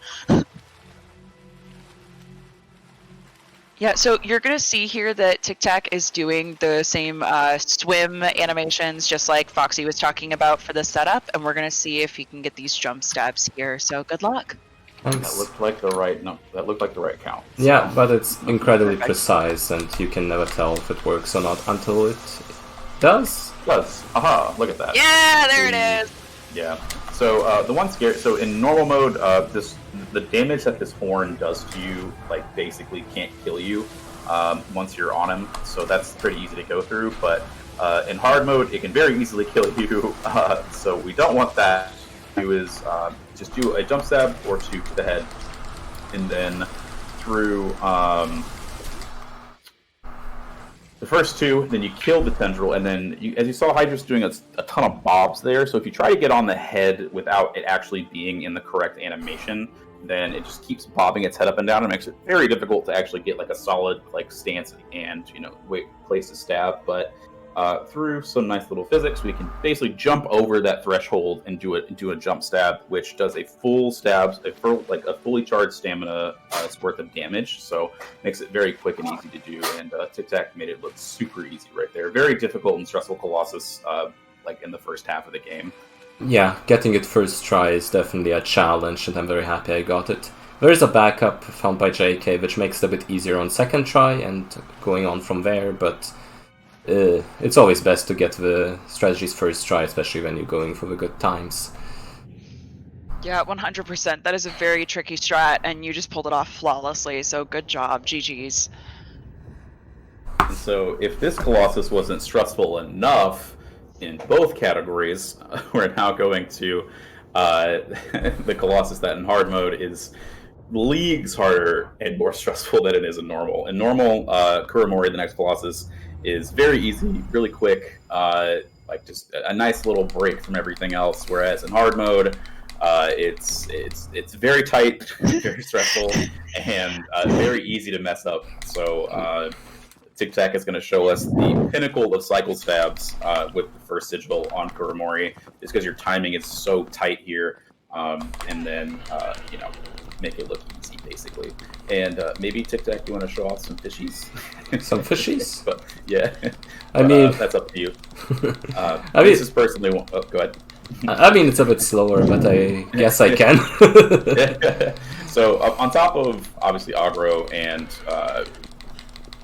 Yeah, so you're going to see here that TikTak is doing the same swim animations, just like Foxy was talking about for the setup, and we're going to see if he can get these jump stabs here, so good luck. that looked like the right count. So. Yeah, but it's incredibly precise, and you can never tell if it works or not until it does. Aha! Look at that. Yeah, there it is. Yeah. So the one scare. So in normal mode, the damage that this horn does to you, like, basically can't kill you once you're on him. So that's pretty easy to go through. But in hard mode, it can very easily kill you. So we don't want that. Do is just do a jump stab or two to the head, and then through the first two, then you kill the tendril, and then as you saw, Hydra's doing a ton of bobs there. So if you try to get on the head without it actually being in the correct animation, then it just keeps bobbing its head up and down, and makes it very difficult to actually get like a solid like stance and place to stab. But through some nice little physics, we can basically jump over that threshold and do a jump stab, which does a full stab, a fully charged stamina worth of damage. So makes it very quick and easy to do. And TikTak made it look super easy right there. Very difficult and stressful Colossus, like in the first half of the game. Yeah, getting it first try is definitely a challenge, and I'm very happy I got it. There is a backup found by JK, which makes it a bit easier on second try and going on from there, but it's always best to get the strategies first try, especially when you're going for the good times. Yeah, 100%. That is a very tricky strat, and you just pulled it off flawlessly, so good job. GG's. So if this Colossus wasn't stressful enough in both categories, we're now going to the Colossus that in hard mode is leagues harder and more stressful than it is in normal. In normal, Kuramori, the next Colossus, is very easy, really quick, like just a nice little break from everything else. Whereas in hard mode, it's very tight, very stressful, and very easy to mess up. So TikTak is going to show us the pinnacle of cycle stabs with the first sigil on Kuramori, just because your timing is so tight here, and then make it look easy, basically. And maybe TikTak, you want to show off some fishies? Some fishies? But yeah, I mean, that's up to you. this is personally. Oh, go ahead. I mean, it's a bit slower, but I guess I can. So on top of obviously aggro and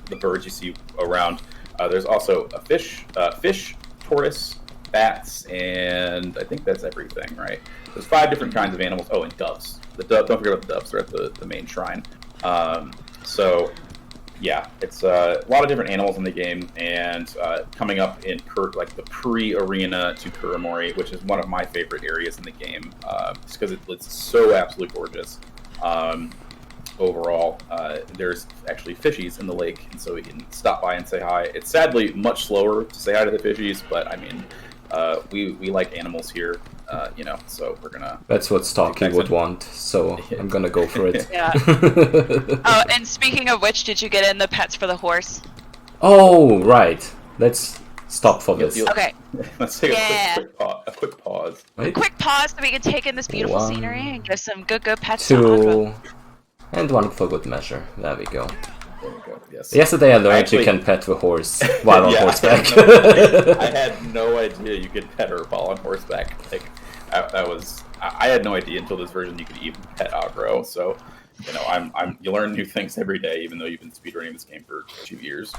the birds you see around, there's also a fish, tortoise, bats, and I think that's everything, right? There's 5 different kinds of animals. Oh, and doves. Don't forget about the doves. They're at the main shrine. So yeah, it's a lot of different animals in the game, and coming up in like the pre-arena to Kuramori, which is one of my favorite areas in the game, just because it's so absolutely gorgeous. Overall, there's actually fishies in the lake, and so we can stop by and say hi. It's sadly much slower to say hi to the fishies, but I mean, we like animals here, so we're gonna. That's what Stalky would want, so I'm gonna go for it. Yeah. Oh, and speaking of which, did you get in the pets for the horse? Oh, right. Let's stop for this. Okay. Let's take a quick pause. Right? A quick pause so we can take in this beautiful 1, scenery and give some good pets to Audra. 2, and 1 for good measure. There we go. There we go. Yes. Yesterday I learned you can pet the horse while on horseback. I had no idea you could pet her while on horseback. Like I had no idea until this version you could even pet aggro. So, you learn new things every day, even though you've been speedrunning this game for 2 years.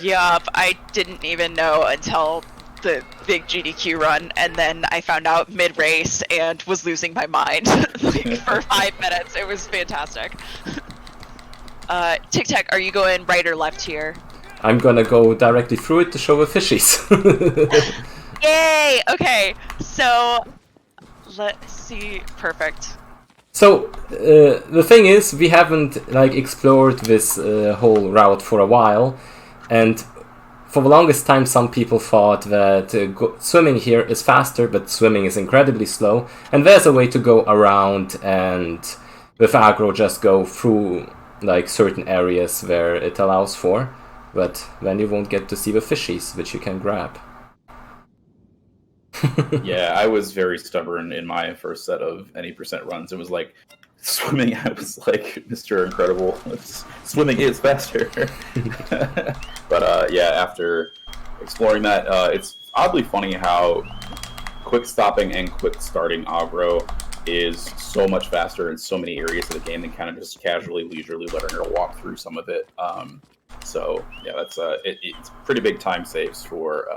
Yup, I didn't even know until the big GDQ run, and then I found out mid-race and was losing my mind like, for 5 minutes. It was fantastic. TikTak, are you going right or left here? I'm gonna go directly through it to show the fishies. Yay! Okay, so let's see. Perfect. So the thing is, we haven't like explored this whole route for a while, and for the longest time, some people thought that swimming here is faster, but swimming is incredibly slow, and there's a way to go around and with aggro just go through like certain areas where it allows for, but then you won't get to see the fishies, which you can grab. Yeah, I was very stubborn in my first set of any percent runs. It was like swimming. I was like Mr. Incredible. Swimming is faster. But yeah, after exploring that, it's oddly funny how quick stopping and quick starting aggro is so much faster in so many areas of the game than kind of just casually, leisurely letting her walk through some of it. So yeah, that's it's pretty big time saves for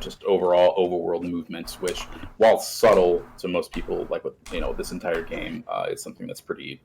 just overall overworld movement, which, while subtle to most people, like with this entire game, it's something that's pretty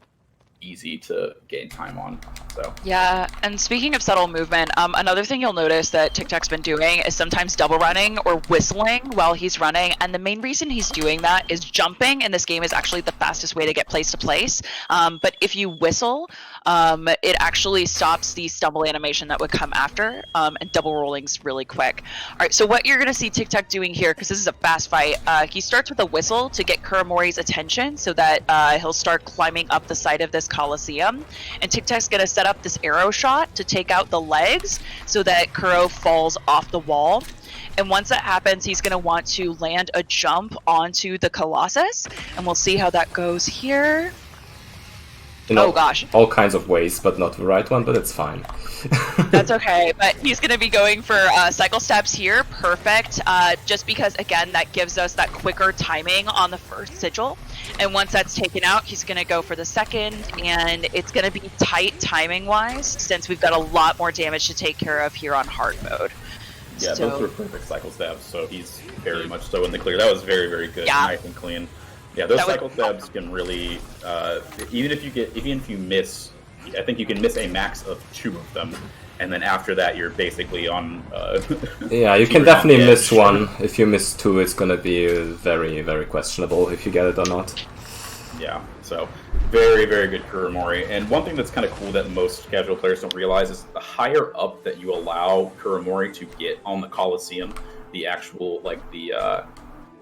easy to gain time on. So yeah, and speaking of subtle movement, another thing you'll notice that TikTak's been doing is sometimes double running or whistling while he's running, and the main reason he's doing that is jumping in this game is actually the fastest way to get place to place, but if you whistle, it actually stops the stumble animation that would come after, and double rolling's really quick. All right, so what you're going to see TikTak doing here, because this is a fast fight, he starts with a whistle to get Kuramori's attention so that he'll start climbing up the side of this Colosseum, and TikTak's going to set up this arrow shot to take out the legs so that Kuro falls off the wall. And once that happens, he's going to want to land a jump onto the Colossus, and we'll see how that goes here. Oh gosh. All kinds of ways, but not the right one, but it's fine. That's okay, but he's going to be going for cycle steps here. Perfect. Just because, again, that gives us that quicker timing on the first sigil. And once that's taken out, he's going to go for the second, and it's going to be tight timing-wise, since we've got a lot more damage to take care of here on hard mode. Yeah, those were perfect cycle stabs, so he's very much so in the clear. That was very, very good. Yeah. Nice and clean. Yeah, those cycle stabs can really, even if you miss, I think you can miss a max of 2 of them, and then after that you're basically on. Yeah, you can definitely miss 1. If you miss 2, it's gonna be very, very questionable if you get it or not. Yeah, so very, very good Kuramori. And one thing that's kind of cool that most casual players don't realize is the higher up that you allow Kuramori to get on the Colosseum, the actual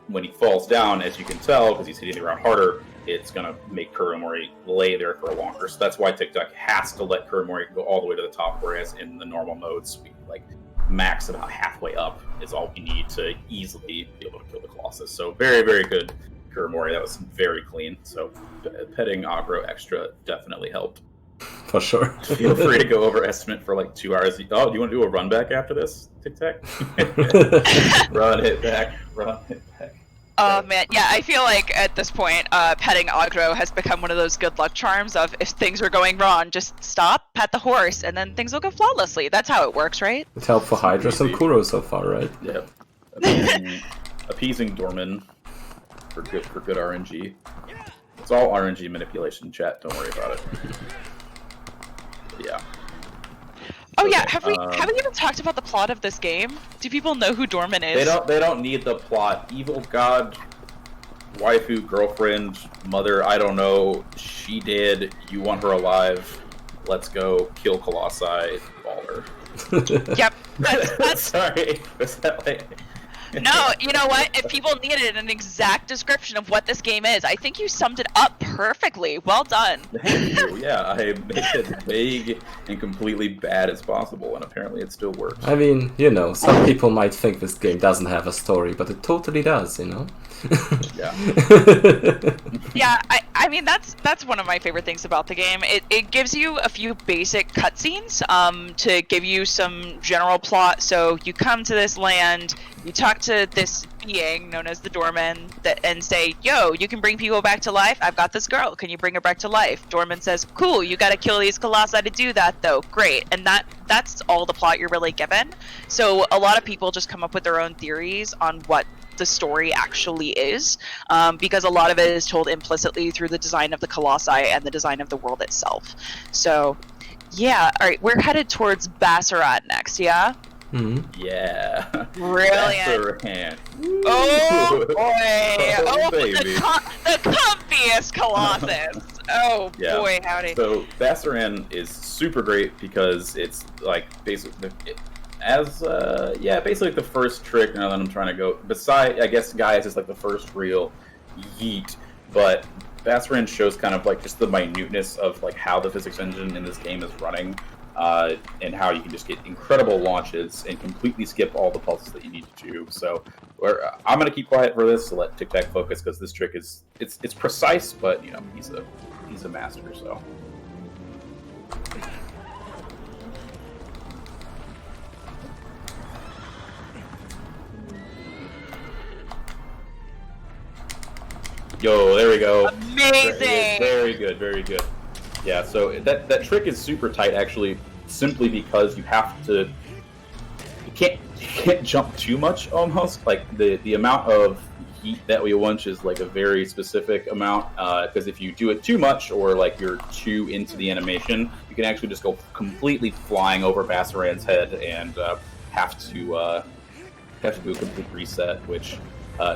when he falls down, as you can tell, because he's hitting the ground harder, it's going to make Kuramori lay there for longer. So that's why TikTak has to let Kuramori go all the way to the top, whereas in the normal modes, we max about halfway up is all we need to easily be able to kill the Colossus. So very, very good Kuramori. That was very clean. So petting aggro extra definitely helped. For sure. Feel free to go over estimate for 2 hours. Oh, do you want to do a run back after this, TikTak? Run it back. Oh man, yeah, I feel like at this point, petting aggro has become one of those good luck charms of if things are going wrong, just stop, pet the horse, and then things will go flawlessly. That's how it works, right? It's helped for Hydras and Kuro so far, right? Yep. Appeasing Dorman for good RNG. It's all RNG manipulation, chat. Don't worry about it. Yeah. Oh yeah, have we even talked about the plot of this game? Do people know who Dorman is? They don't need the plot. Evil god, waifu, girlfriend, mother, I don't know. She did. You want her alive. Let's go kill Colossi, baller. Yep. That's sorry. Was that No, you know what? If people needed an exact description of what this game is, I think you summed it up perfectly. Well done. Thank you. Yeah, I made it vague and completely bad as possible, and apparently it still works. I mean, some people might think this game doesn't have a story, but it totally does, Yeah. Yeah, I mean that's one of my favorite things about the game. It gives you a few basic cutscenes to give you some general plot. So you come to this land, you talk to this being known as the doorman and say, yo, you can bring people back to life. I've got this girl. Can you bring her back to life? Doorman says, cool, you got to kill these colossi to do that, though. Great. And that's all the plot you're really given. So a lot of people just come up with their own theories on what the story actually is, because a lot of it is told implicitly through the design of the colossi and the design of the world itself. So, yeah. All right, we're headed towards Bassarat next, yeah? Yeah. Brilliant. Bassaran. Oh boy! Oh, Oh, baby. the comfiest Colossus. Oh Yeah. boy, howdy. So Bassaran is super great because it's like basically basically the first trick. Now that I'm trying to go, beside I guess guys is like the first real yeet, but Bassaran shows kind of like just the minuteness of like how the physics engine in this game is running. And how you can just get incredible launches and completely skip all the puzzles that you need to do. So I'm going to keep quiet for this to let TikTak focus because this trick is it's precise, but you know he's a master. So yo, there we go. Amazing. Very good, very good. Yeah, so that trick is super tight actually, simply because you can't jump too much almost. Like the amount of heat that we launch is like a very specific amount, because if you do it too much or like you're too into the animation, you can actually just go completely flying over Bassaran's head and have to do a complete reset, which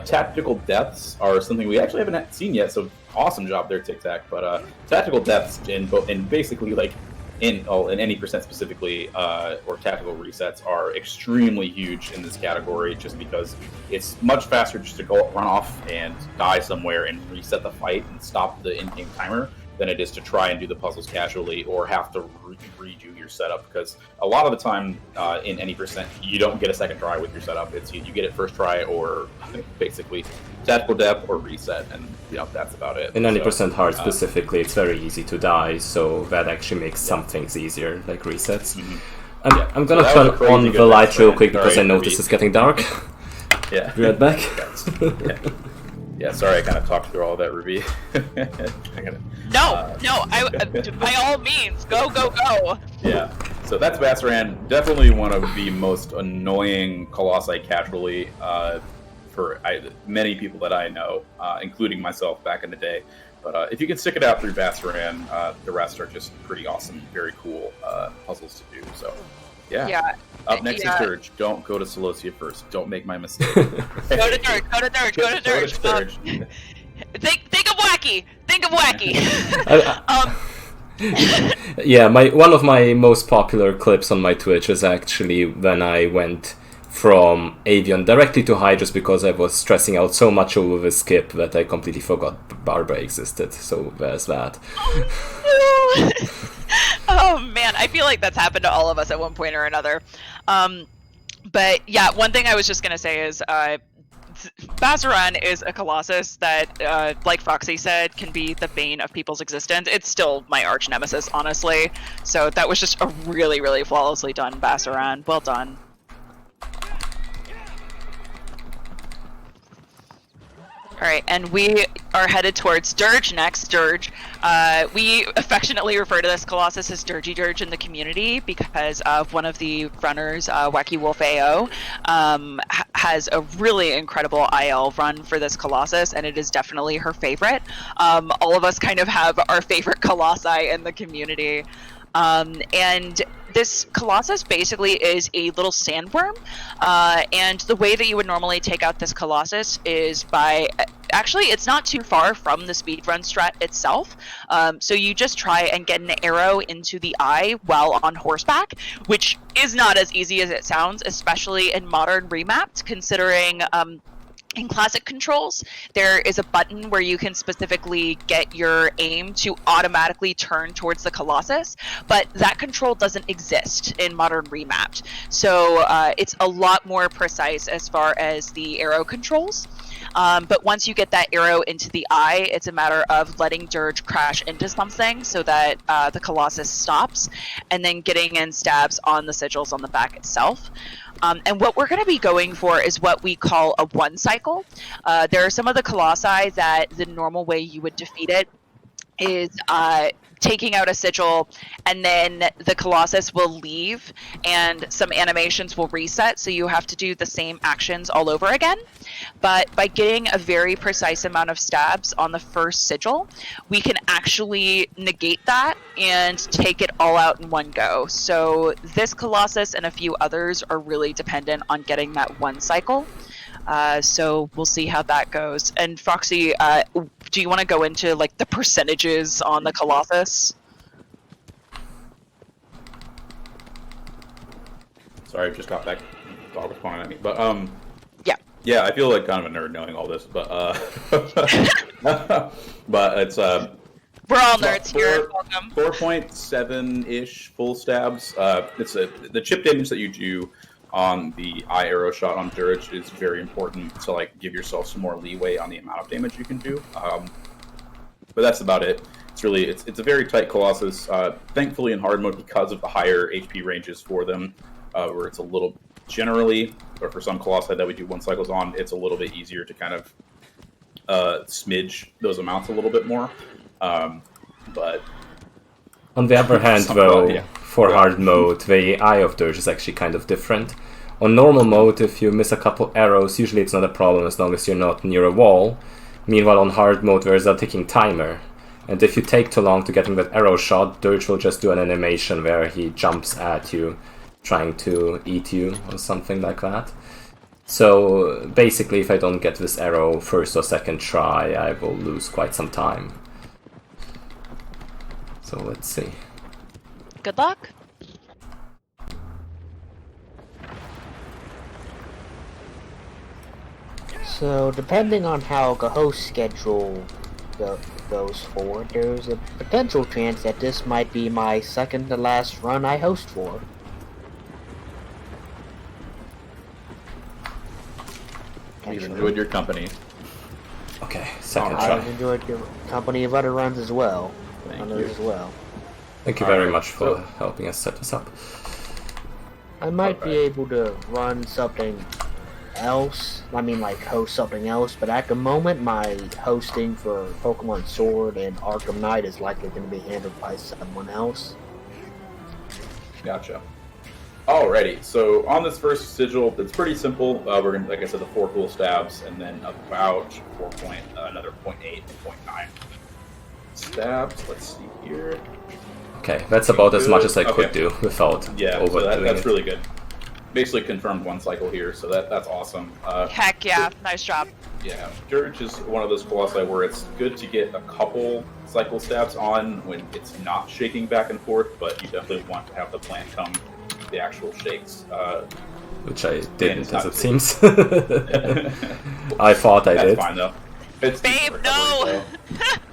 tactical deaths are something we actually haven't seen yet, so awesome job there, TikTak. But tactical deaths in basically like in any percent specifically, or tactical resets are extremely huge in this category, just because it's much faster just to run off and die somewhere and reset the fight and stop the in-game timer than it is to try and do the puzzles casually or have to redo your setup, because a lot of the time in any percent you don't get a second try with your setup. It's you get it first try or basically tactical depth or reset, and you know that's about it. In 90% hard specifically, it's very easy to die, so that actually makes some things easier, like resets. Mm-hmm. I'm gonna turn on the light real quick because I notice it's getting dark. Yeah. Be right back. Yeah, sorry I kind of talked through all that, Ruby. No, by all means, go. Yeah, so that's Bassaran. Definitely one of the most annoying Colossi casually for many people that I know, including myself back in the day. But if you can stick it out through Bassaran, the rest are just pretty awesome, very cool puzzles to do. So, yeah. Up next is Dirge. Don't go to Solosia first. Don't make my mistake. Go to Dirge. Think of wacky. Yeah, one of my most popular clips on my Twitch is actually when I went from Avian directly to High just because I was stressing out so much over the skip that I completely forgot Barbara existed. So there's that. Oh man, I feel like that's happened to all of us at one point or another. But yeah, one thing I was just gonna say is Bassaran is a Colossus that, like Foxy said, can be the bane of people's existence. It's still my arch nemesis, honestly. So that was just a really, really flawlessly done Bassaran. Well done. Alright, and we are headed towards Dirge next. Dirge. We affectionately refer to this Colossus as Dirgy Dirge in the community because of one of the runners, Wacky Wolf AO, has a really incredible IL run for this Colossus, and it is definitely her favorite. All of us kind of have our favorite Colossi in the community. And this Colossus basically is a little sandworm, and the way that you would normally take out this Colossus is by, actually it's not too far from the speedrun strat itself, so you just try and get an arrow into the eye while on horseback, which is not as easy as it sounds, especially in modern remapped, considering in classic controls, there is a button where you can specifically get your aim to automatically turn towards the Colossus, but that control doesn't exist in modern remapped. So it's a lot more precise as far as the arrow controls. But once you get that arrow into the eye, it's a matter of letting Dirge crash into something so that the Colossus stops, and then getting in stabs on the sigils on the back itself. And what we're going to be going for is what we call a one cycle. There are some of the Colossi that the normal way you would defeat it is taking out a sigil, and then the Colossus will leave and some animations will reset, so you have to do the same actions all over again. But by getting a very precise amount of stabs on the first sigil, we can actually negate that and take it all out in one go. So this Colossus and a few others are really dependent on getting that one cycle. So we'll see how that goes. And Foxy, do you want to go into like the percentages on the Colossus? Sorry, I just got back. Dog was pawing at me, but yeah, I feel like kind of a nerd knowing all this, but but it's we're all nerds here. Welcome. 4.7-ish full stabs. It's the chip damage that you do on the eye arrow shot on Dirge is very important to like give yourself some more leeway on the amount of damage you can do. But that's about it. It's really it's a very tight Colossus. Thankfully in hard mode, because of the higher HP ranges for them, where it's a little generally, or for some Colossi that we do one cycles on, it's a little bit easier to kind of smidge those amounts a little bit more. But on the other hand, though, for Yeah. hard mode, the eye of Dirge is actually kind of different. On normal mode, if you miss a couple arrows, usually it's not a problem as long as you're not near a wall. Meanwhile, on hard mode, there's a ticking timer. And if you take too long to getting that arrow shot, Dirge will just do an animation where he jumps at you, trying to eat you or something like that. So basically, if I don't get this arrow first or second try, I will lose quite some time. So let's see. Good luck. So, depending on how the host schedule goes forward, there's a potential chance that this might be my second to last run I host for. we've enjoyed your company. Okay, second Alright. I've try. enjoyed your company of other runs as well. Thank Others you. as well. Thank you very Alright, much for so- helping us set this up. I might be Okay. able to run something else. I mean, like host something else. But at the moment, my hosting for Pokemon Sword and Arkham Knight is likely going to be handled by someone else. Gotcha. Alrighty, so on this first sigil, it's pretty simple. We're gonna, like I said, the 4 cool stabs, and then about another 0.8 and 0.9 stabs. Let's see here. Okay, that's about as much as I could Okay. do without Yeah, so overdoing that's it. really good. Basically confirmed one cycle here, so that's awesome. Heck yeah, nice job. Yeah, Dirge is one of those Colossi where it's good to get a couple cycle stabs on when it's not shaking back and forth, but you definitely want to have the plant come the actual shakes. Which I didn't, it's as not it seems. I thought I That's did. fine though. It's Babe, no!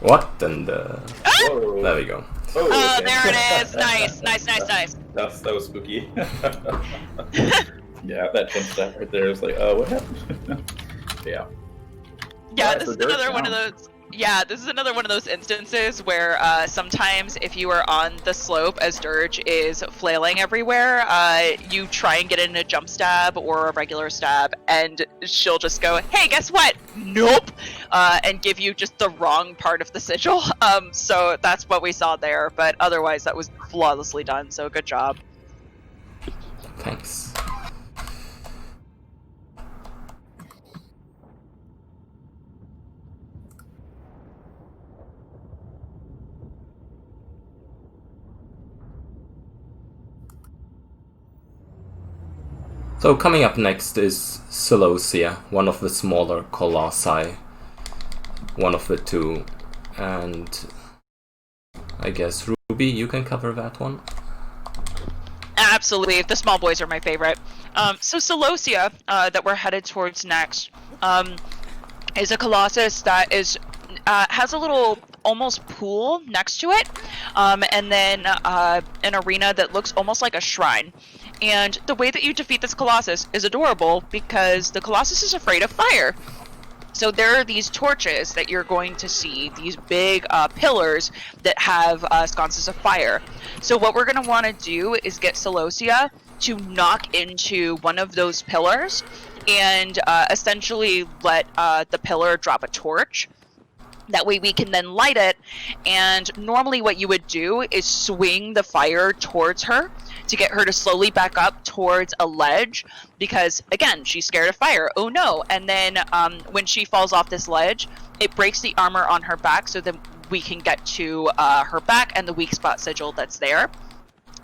What? And Whoa. there we go. Oh, okay. there it is. Nice, nice, nice, nice. That was spooky. Yeah, that jump step right there is like, what happened? Yeah. Yeah, Alright, this so is Dirge another one of down. those. Yeah, this is another one of those instances where sometimes if you are on the slope as Dirge is flailing everywhere, you try and get in a jump stab or a regular stab, and she'll just go, "Hey, guess what? Nope," and give you just the wrong part of the sigil. So that's what we saw there. But otherwise, that was flawlessly done. So good job. Thanks. So coming up next is Celosia, one of the smaller Colossi. One of the two. And I guess Ruby, you can cover that one. Absolutely, the small boys are my favorite. So Celosia, that we're headed towards next, is a Colossus that is has a little almost pool next to it, and then an arena that looks almost like a shrine. And the way that you defeat this Colossus is adorable because the Colossus is afraid of fire. So there are these torches that you're going to see, these big pillars that have sconces of fire. So what we're going to want to do is get Celosia to knock into one of those pillars and essentially let the pillar drop a torch. That way we can then light it, and normally what you would do is swing the fire towards her to get her to slowly back up towards a ledge, because again, she's scared of fire. Oh no. And then when she falls off this ledge, it breaks the armor on her back, so that we can get to her back and the weak spot sigil that's there.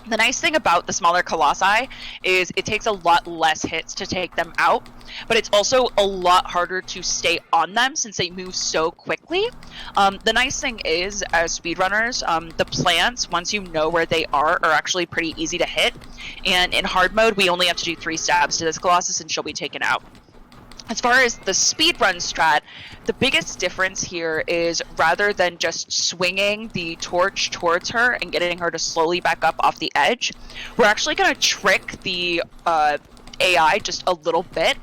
The nice thing about the smaller colossi is it takes a lot less hits to take them out, but it's also a lot harder to stay on them since they move so quickly. The nice thing is, as speedrunners, the plants, once you know where they are actually pretty easy to hit. And in hard mode, we only have to do 3 stabs to this Colossus and she'll be taken out. As far as the speedrun strat, the biggest difference here is rather than just swinging the torch towards her and getting her to slowly back up off the edge, we're actually going to trick the AI just a little bit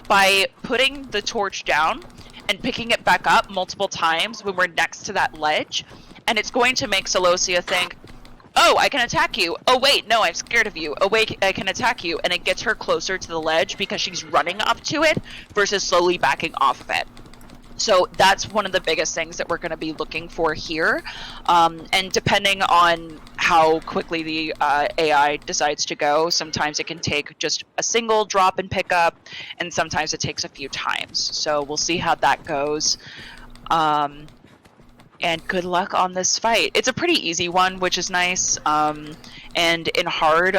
by putting the torch down and picking it back up multiple times when we're next to that ledge. And it's going to make Celosia think, oh, I can attack you. Oh, wait, no, I'm scared of you. Oh, wait, I can attack you. And it gets her closer to the ledge because she's running up to it versus slowly backing off of it. So that's one of the biggest things that we're going to be looking for here. And depending on how quickly the AI decides to go, sometimes it can take just a single drop and pick up, and sometimes it takes a few times. So we'll see how that goes. And good luck on this fight. It's a pretty easy one, which is nice. And in hard,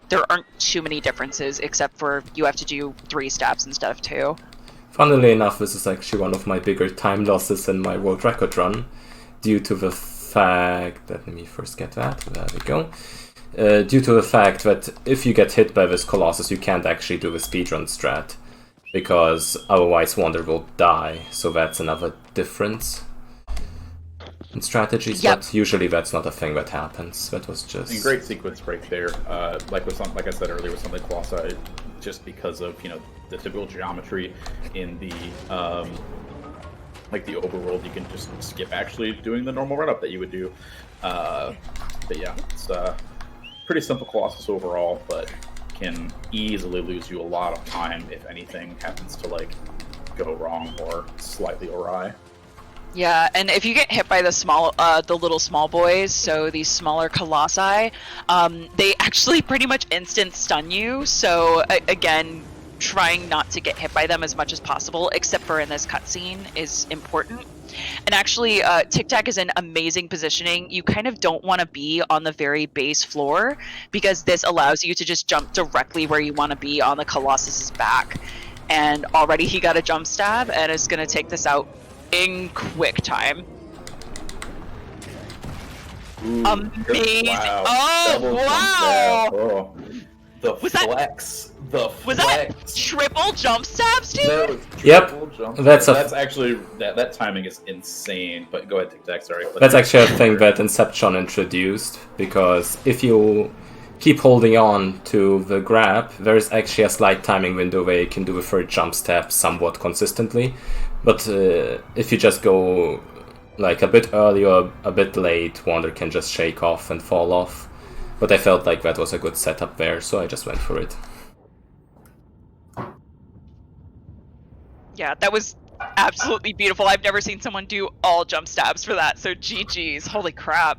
there aren't too many differences, except for you have to do 3 stabs instead of 2. Funnily enough, this is actually one of my bigger time losses in my world record run, due to the fact that, let me first get that, there we go. Due to the fact that if you get hit by this Colossus, you can't actually do the speedrun strat, because otherwise Wander will die, so that's another difference in strategies, Yep. But usually that's not a thing that happens. That was just... And great sequence right there. Like I said earlier with some of the Colossi, just because of, you know, the typical geometry in the like the overworld, you can just skip actually doing the normal run up that you would do. But yeah, it's pretty simple Colossus overall, but can easily lose you a lot of time if anything happens to like go wrong or slightly awry. Yeah, and if you get hit by the little small boys, so these smaller colossi, they actually pretty much instant stun you. So again, trying not to get hit by them as much as possible, except for in this cutscene, is important. And actually, TikTak is in amazing positioning. You kind of don't want to be on the very base floor, because this allows you to just jump directly where you want to be on the Colossus's back. And already he got a jump stab and is going to take this out in quick time. Ooh, Amazing! Wow. Oh, Double wow! jump stab. Oh. The Was that- flex. The Was flex. that triple jump stabs, dude? That was Yep. triple jump That's stab. a- That's actually that timing is insane. But go ahead, TikTak. Sorry. That's actually a thing that Inception introduced, because if you keep holding on to the grab, there's actually a slight timing window where you can do a third jump step somewhat consistently. But if you just go like a bit early or a bit late, Wander can just shake off and fall off. But I felt like that was a good setup there, so I just went for it. Yeah, that was absolutely beautiful. I've never seen someone do all jump stabs for that, so GG's. Holy crap.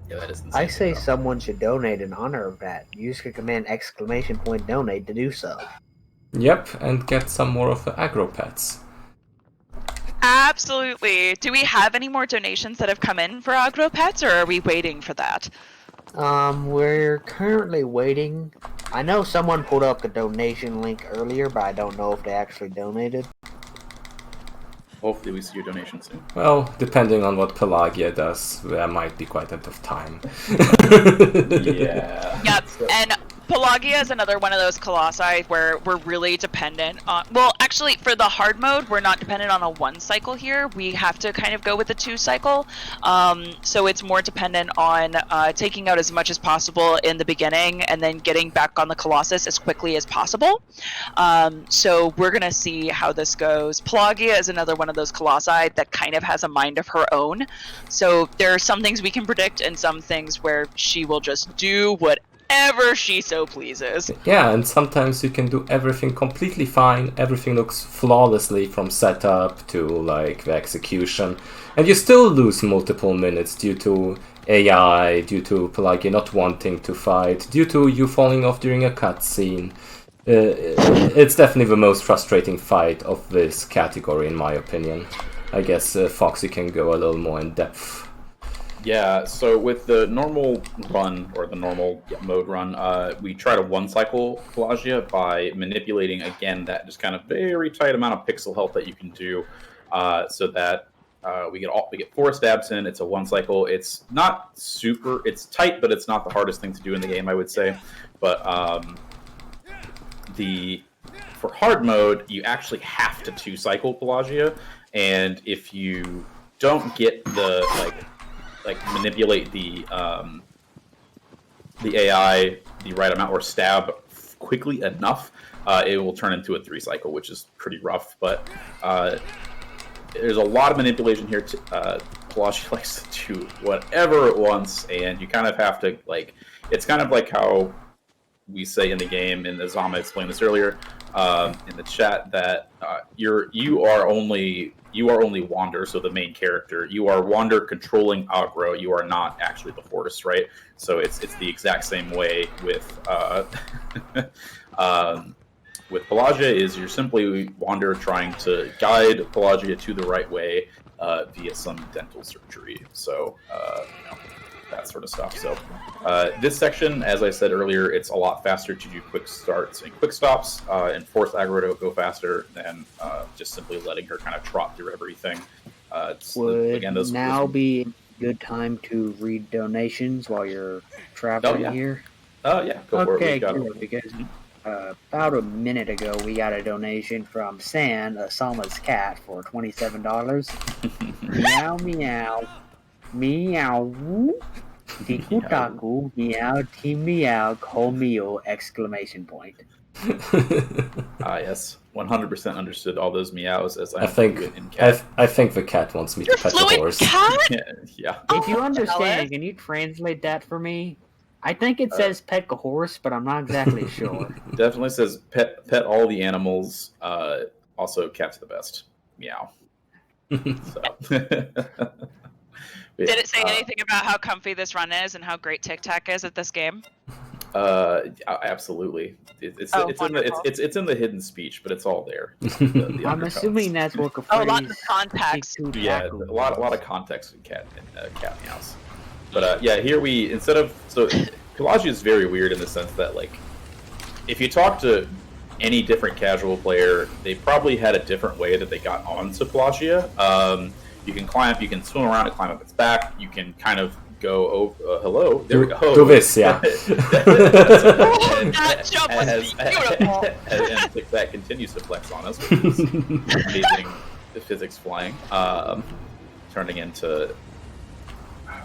Yeah, that is insane. I say someone should donate in honor of that. Use the command !donate to do so. Yep, and get some more of the aggro pets. Absolutely. Do we have any more donations that have come in for Agro Pets, or are we waiting for that? We're currently waiting. I know someone pulled up the donation link earlier, but I don't know if they actually donated. Hopefully, we see your donation soon. Well, depending on what Pelagia does, there might be quite a bit of time. Yeah. Yep, and Pelagia is another one of those colossi where we're really dependent on. Well, actually, for the hard mode, we're not dependent on a 1 cycle here. We have to kind of go with the 2 cycle. So it's more dependent on taking out as much as possible in the beginning and then getting back on the Colossus as quickly as possible. So we're gonna see how this goes. Pelagia is another one of those colossi that kind of has a mind of her own. So there are some things we can predict and some things where she will just do whatever she so pleases. Yeah, and sometimes you can do everything completely fine, everything looks flawlessly from setup to like the execution, and you still lose multiple minutes due to AI, due to Pelagia not wanting to fight, due to you falling off during a cutscene. It's definitely the most frustrating fight of this category in my opinion. I guess Foxy can go a little more in depth. Yeah, so with the normal run, or the normal mode run, we try to 1 cycle Pelagia by manipulating, again, that just kind of very tight amount of pixel health that you can do, so that we get 4 stabs in. It's a 1 cycle. It's not super, it's tight, but it's not the hardest thing to do in the game, I would say. But for hard mode, you actually have to 2 cycle Pelagia, and if you don't get the manipulate the AI the right amount or stab quickly enough, it will turn into a 3 cycle, which is pretty rough. But there's a lot of manipulation here. Pelagia likes to do whatever it wants, and you kind of have to it's kind of like how we say in the game, and Azama explained this earlier in the chat, that you are only Wander, so the main character. You are Wander controlling aggro. You are not actually the horse, right? So it's the exact same way with Pelagia. Is you're simply Wander trying to guide Pelagia to the right way via some dental surgery. So that sort of stuff. So this section, as I said earlier, it's a lot faster to do quick starts and quick stops and force aggro to go faster than just simply letting her kind of trot through everything. Would now be a good time to read donations while you're traveling here? Oh, yeah. Go for it. Okay, good, because about a minute ago, we got a donation from San, Asama's cat, for $27. Meow, meow. Meow. Tiku taku, meow, ti meow, ko meow, exclamation point. Yes, 100% understood all those meows as I think in cat. I think the cat wants me to pet the horse. Cat? Yeah. If you understand, can you translate that for me? I think it says pet a horse, but I'm not exactly sure. Definitely says pet all the animals. Also, cat's the best. Meow. So. Did it say anything about how comfy this run is and how great TikTak is at this game? Absolutely. It's in the hidden speech, but it's all there. The I'm assuming that's what a phrase. lots of context. Yeah, a lot of context in cat meows. But here Pelagia is very weird in the sense that if you talk to any different casual player, they probably had a different way that they got onto Pelagia. You can swim around and climb up its back. You can kind of go over. Hello, there we go. Do this, yeah. That jump was beautiful. And TikTak continues to flex on us, which is amazing. The physics flying, turning into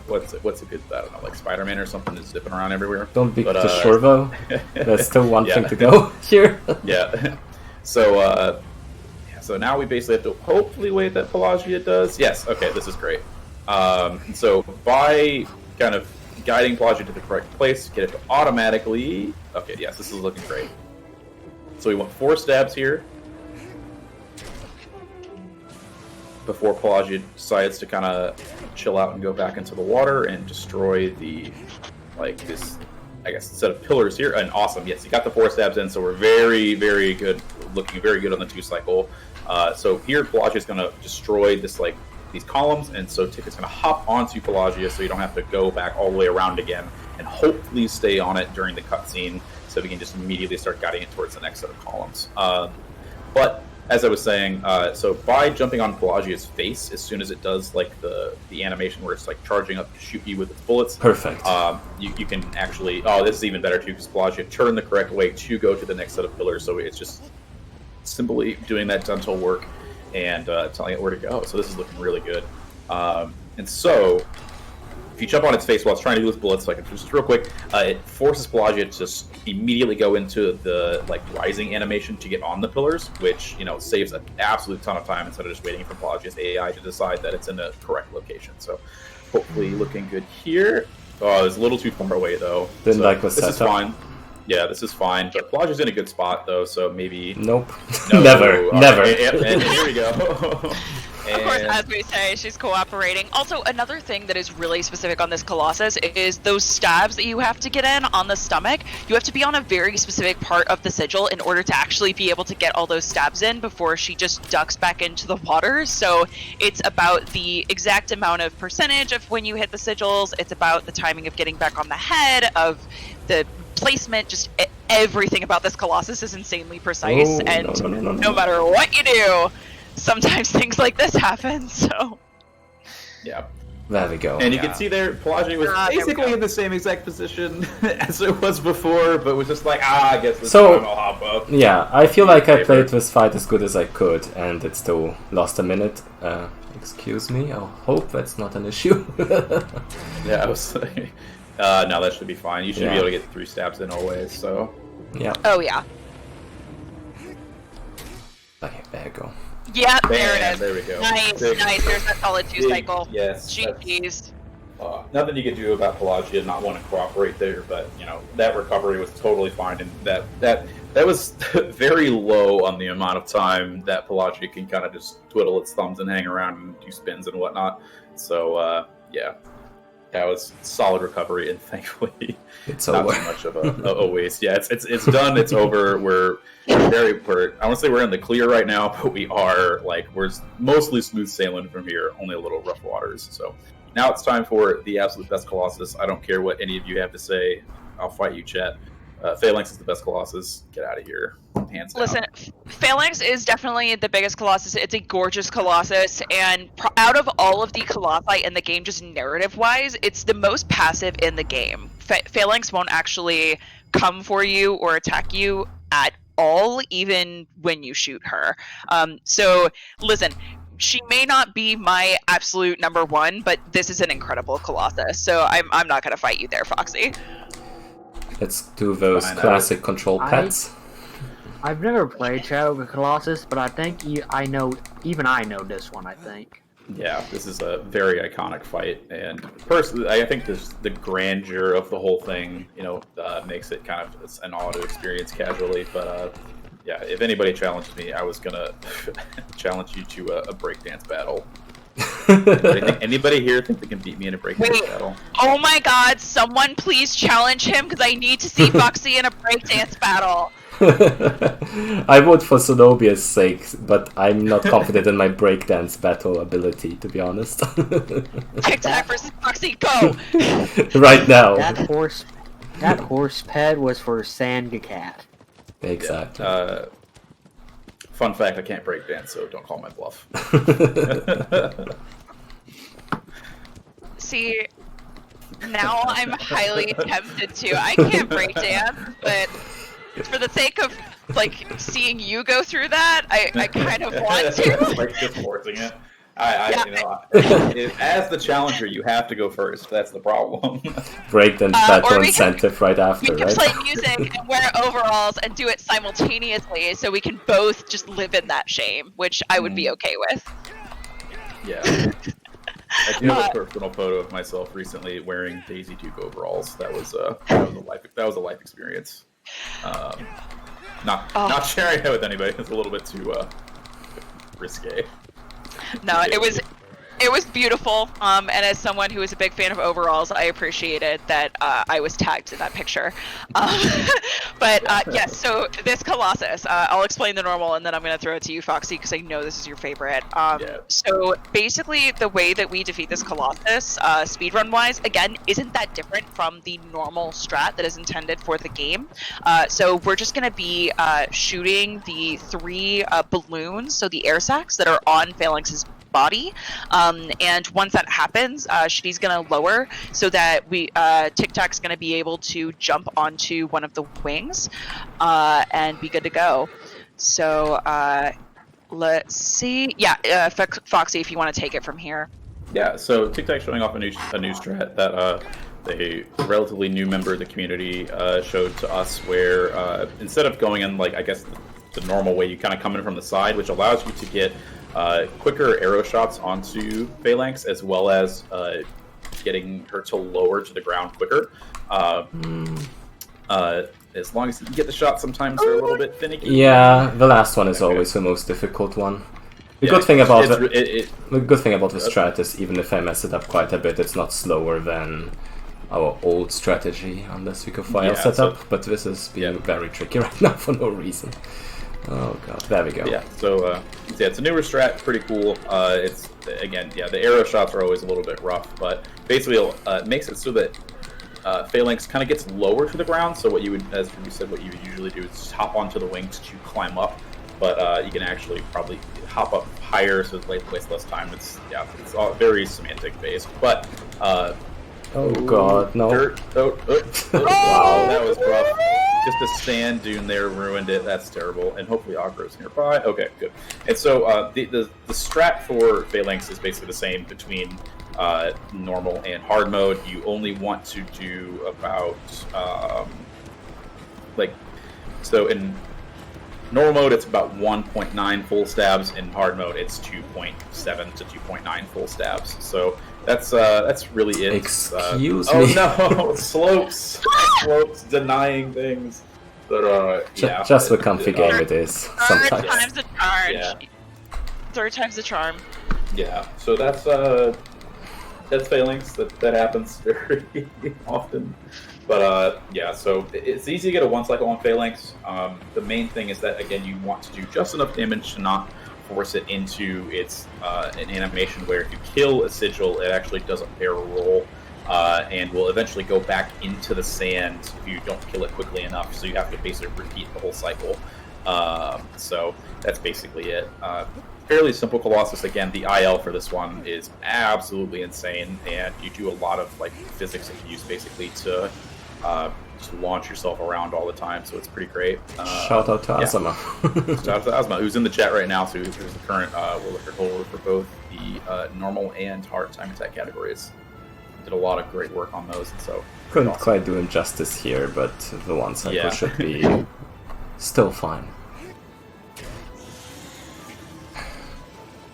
what's a good, I don't know, like Spider-Man or something, is zipping around everywhere. Don't be too sure though. There's still one thing to go here. Yeah. So now we basically have to hopefully wait that Pelagia does. Yes, okay, this is great. So by kind of guiding Pelagia to the correct place, get it to automatically... Okay, yes, this is looking great. So we want 4 stabs here before Pelagia decides to kind of chill out and go back into the water and destroy the, this, I guess, set of pillars here. And awesome, yes, you got the 4 stabs in, so we're very, very good, looking very good on the 2 cycle. So here Pelagia is going to destroy this these columns, and so Ticket's going to hop onto Pelagia, so you don't have to go back all the way around again, and hopefully stay on it during the cutscene, so we can just immediately start guiding it towards the next set of columns. But as I was saying, so by jumping on Pelagia's face, as soon as it does like the animation where it's like charging up to shoot you with its bullets, Perfect. You can actually. Oh, this is even better too, because Pelagia turned the correct way to go to the next set of pillars. So it's just simply doing that dental work and telling it where to go. So this is looking really good. And so, if you jump on its face while it's trying to do its bullets, like just real quick, it forces Pelagia to just immediately go into the like rising animation to get on the pillars, which saves an absolute ton of time instead of just waiting for Pelagia's AI to decide that it's in the correct location. So, hopefully, looking good here. Oh, it's a little too far away though. Didn't like the this is setup. fine. Yeah, this is fine. But Pelagia's in a good spot though, so maybe. Nope. No. Never. All Never. right, and here we go. Of course, as we say, she's cooperating. Also, another thing that is really specific on this Colossus is those stabs that you have to get in on the stomach. You have to be on a very specific part of the sigil in order to actually be able to get all those stabs in before she just ducks back into the water. So it's about the exact amount of percentage of when you hit the sigils. It's about the timing of getting back on the head, of the placement, just everything about this Colossus is insanely precise. Oh, and no. no matter what you do, sometimes things like this happen, so... Yeah. There we go. And you can see there, Pelagia was basically in the same exact position as it was before, but was just like, I guess this time I'll hop up. Yeah, I feel like I played this fight as good as I could, and it still lost a minute. Excuse me, I hope that's not an issue. Yeah, I was like... no, that should be fine. You should be able to get 3 stabs in always, so... Yeah. Oh, yeah. Okay, there you go. Yeah, Bam, there it is. there we go. Nice, Big- nice. There's that solid 2 cycle. Yes. Jeez. Nothing you could do about Pelagia not want to cooperate there, but that recovery was totally fine, and that was very low on the amount of time that Pelagia can kind of just twiddle its thumbs and hang around and do spins and whatnot. So yeah, that was solid recovery, and thankfully It's not over. too much of a waste. Yeah, it's done. It's over. We're I want to say we're in the clear right now, but we're mostly smooth sailing from here. Only a little rough waters. So now it's time for the absolute best Colossus. I don't care what any of you have to say. I'll fight you, chat. Phalanx is the best Colossus. Get out of here. Hands down. Listen, Phalanx is definitely the biggest Colossus. It's a gorgeous Colossus, and out of all of the Colossi in the game, just narrative-wise, it's the most passive in the game. Phalanx won't actually come for you or attack you at all, even when you shoot her. So, listen, she may not be my absolute number 1, but this is an incredible Colossus, so I'm not going to fight you there, Foxy. Let's do those Fine, classic control pets. I've never played Shadow of the Colossus, but I think I know this one, I think. Yeah, this is a very iconic fight, and personally, I think the grandeur of the whole thing, makes it kind of an awe to experience casually. But yeah, if anybody challenged me, I was gonna challenge you to a breakdance battle. Anybody here think they can beat me in a breakdance battle? Oh my god, someone please challenge him, because I need to see Foxy in a breakdance battle. I would for Zenobia's sake, but I'm not confident in my breakdance battle ability, to be honest. TikTak versus Foxy, go! Right now. That horse pet was for Sangacat. Exactly. Fun fact, I can't breakdance, so don't call my bluff. See, now I'm highly tempted to. I can't breakdance, but for the sake of seeing you go through that, I kind of want to. It's like just forcing it. As the challenger, you have to go first. That's the problem. Breakdance battle incentive right after, we can right? play music and wear overalls and do it simultaneously, so we can both just live in that shame, which I would be okay with. Yeah. I do have a personal photo of myself recently wearing Daisy Duke overalls. That was a life experience. Not sharing it with anybody. It's a little bit too risque. No, it it was beautiful. And as someone who is a big fan of overalls, I appreciated that I was tagged in that picture. But yes, so this Colossus, I'll explain the normal, and then I'm going to throw it to you, Foxy, because I know this is your favorite. So basically, the way that we defeat this Colossus, speedrun-wise, again, isn't that different from the normal strat that is intended for the game. So we're just going to be shooting the 3 balloons, so the air sacs that are on Phalanx's body, and once that happens, she's gonna lower so that TikTak's gonna be able to jump onto one of the wings and be good to go. So let's see. Yeah, Foxy, if you want to take it from here. Yeah, so TikTak's showing off a new strat that a relatively new member of the community showed to us, where instead of going in, like, I guess the normal way, you kind of come in from the side, which allows you to get quicker arrow shots onto Phalanx, as well as getting her to lower to the ground quicker. As long as you can get the shot, sometimes they're a little bit finicky. Yeah, the last one is always the most difficult one. The good thing about this strat is, even if I mess it up quite a bit, it's not slower than our old strategy, unless we go file setup. But this is being very tricky right now for no reason. Oh god, there we go. Yeah, so it's a newer strat, pretty cool. It's, again, the arrow shots are always a little bit rough, but basically it makes it so that Phalanx kind of gets lower to the ground. So what you would, as you said, what you would usually do is just hop onto the wings to climb up, but you can actually probably hop up higher, so it wastes less time. It's all very semantic based, but oh god, no. Dirt. Wow, that was rough. Just a sand dune there ruined it. That's terrible. And hopefully Agro's nearby. Okay, good. And so the strat for Phalanx is basically the same between normal and hard mode. You only want to do about so in normal mode it's about 1.9 full stabs. In hard mode it's 2.7 to 2.9 full stabs. So that's really it. Excuse Oh me. no, slopes denying things. But just the comfy game it is. Third Sometimes. time's the charm. Yeah. Third time's the charm. Yeah. So that's Phalanx. That happens very often. But so it's easy to get a 1 cycle on Phalanx. The main thing is that, again, you want to do just enough damage to not force it into its an animation where if you kill a sigil, it actually does a barrel roll and will eventually go back into the sand if you don't kill it quickly enough. So you have to basically repeat the whole cycle. So that's basically it. Fairly simple Colossus. Again, the IL for this one is absolutely insane, and you do a lot of physics that you use basically to just launch yourself around all the time, so it's pretty great. Shout out to Azama. Shout out to Azama, who's in the chat right now, so who's the current world record holder for both the normal and hard time attack categories. Did a lot of great work on those, and so couldn't quite do him justice here, but the 1 cycle should be still fine.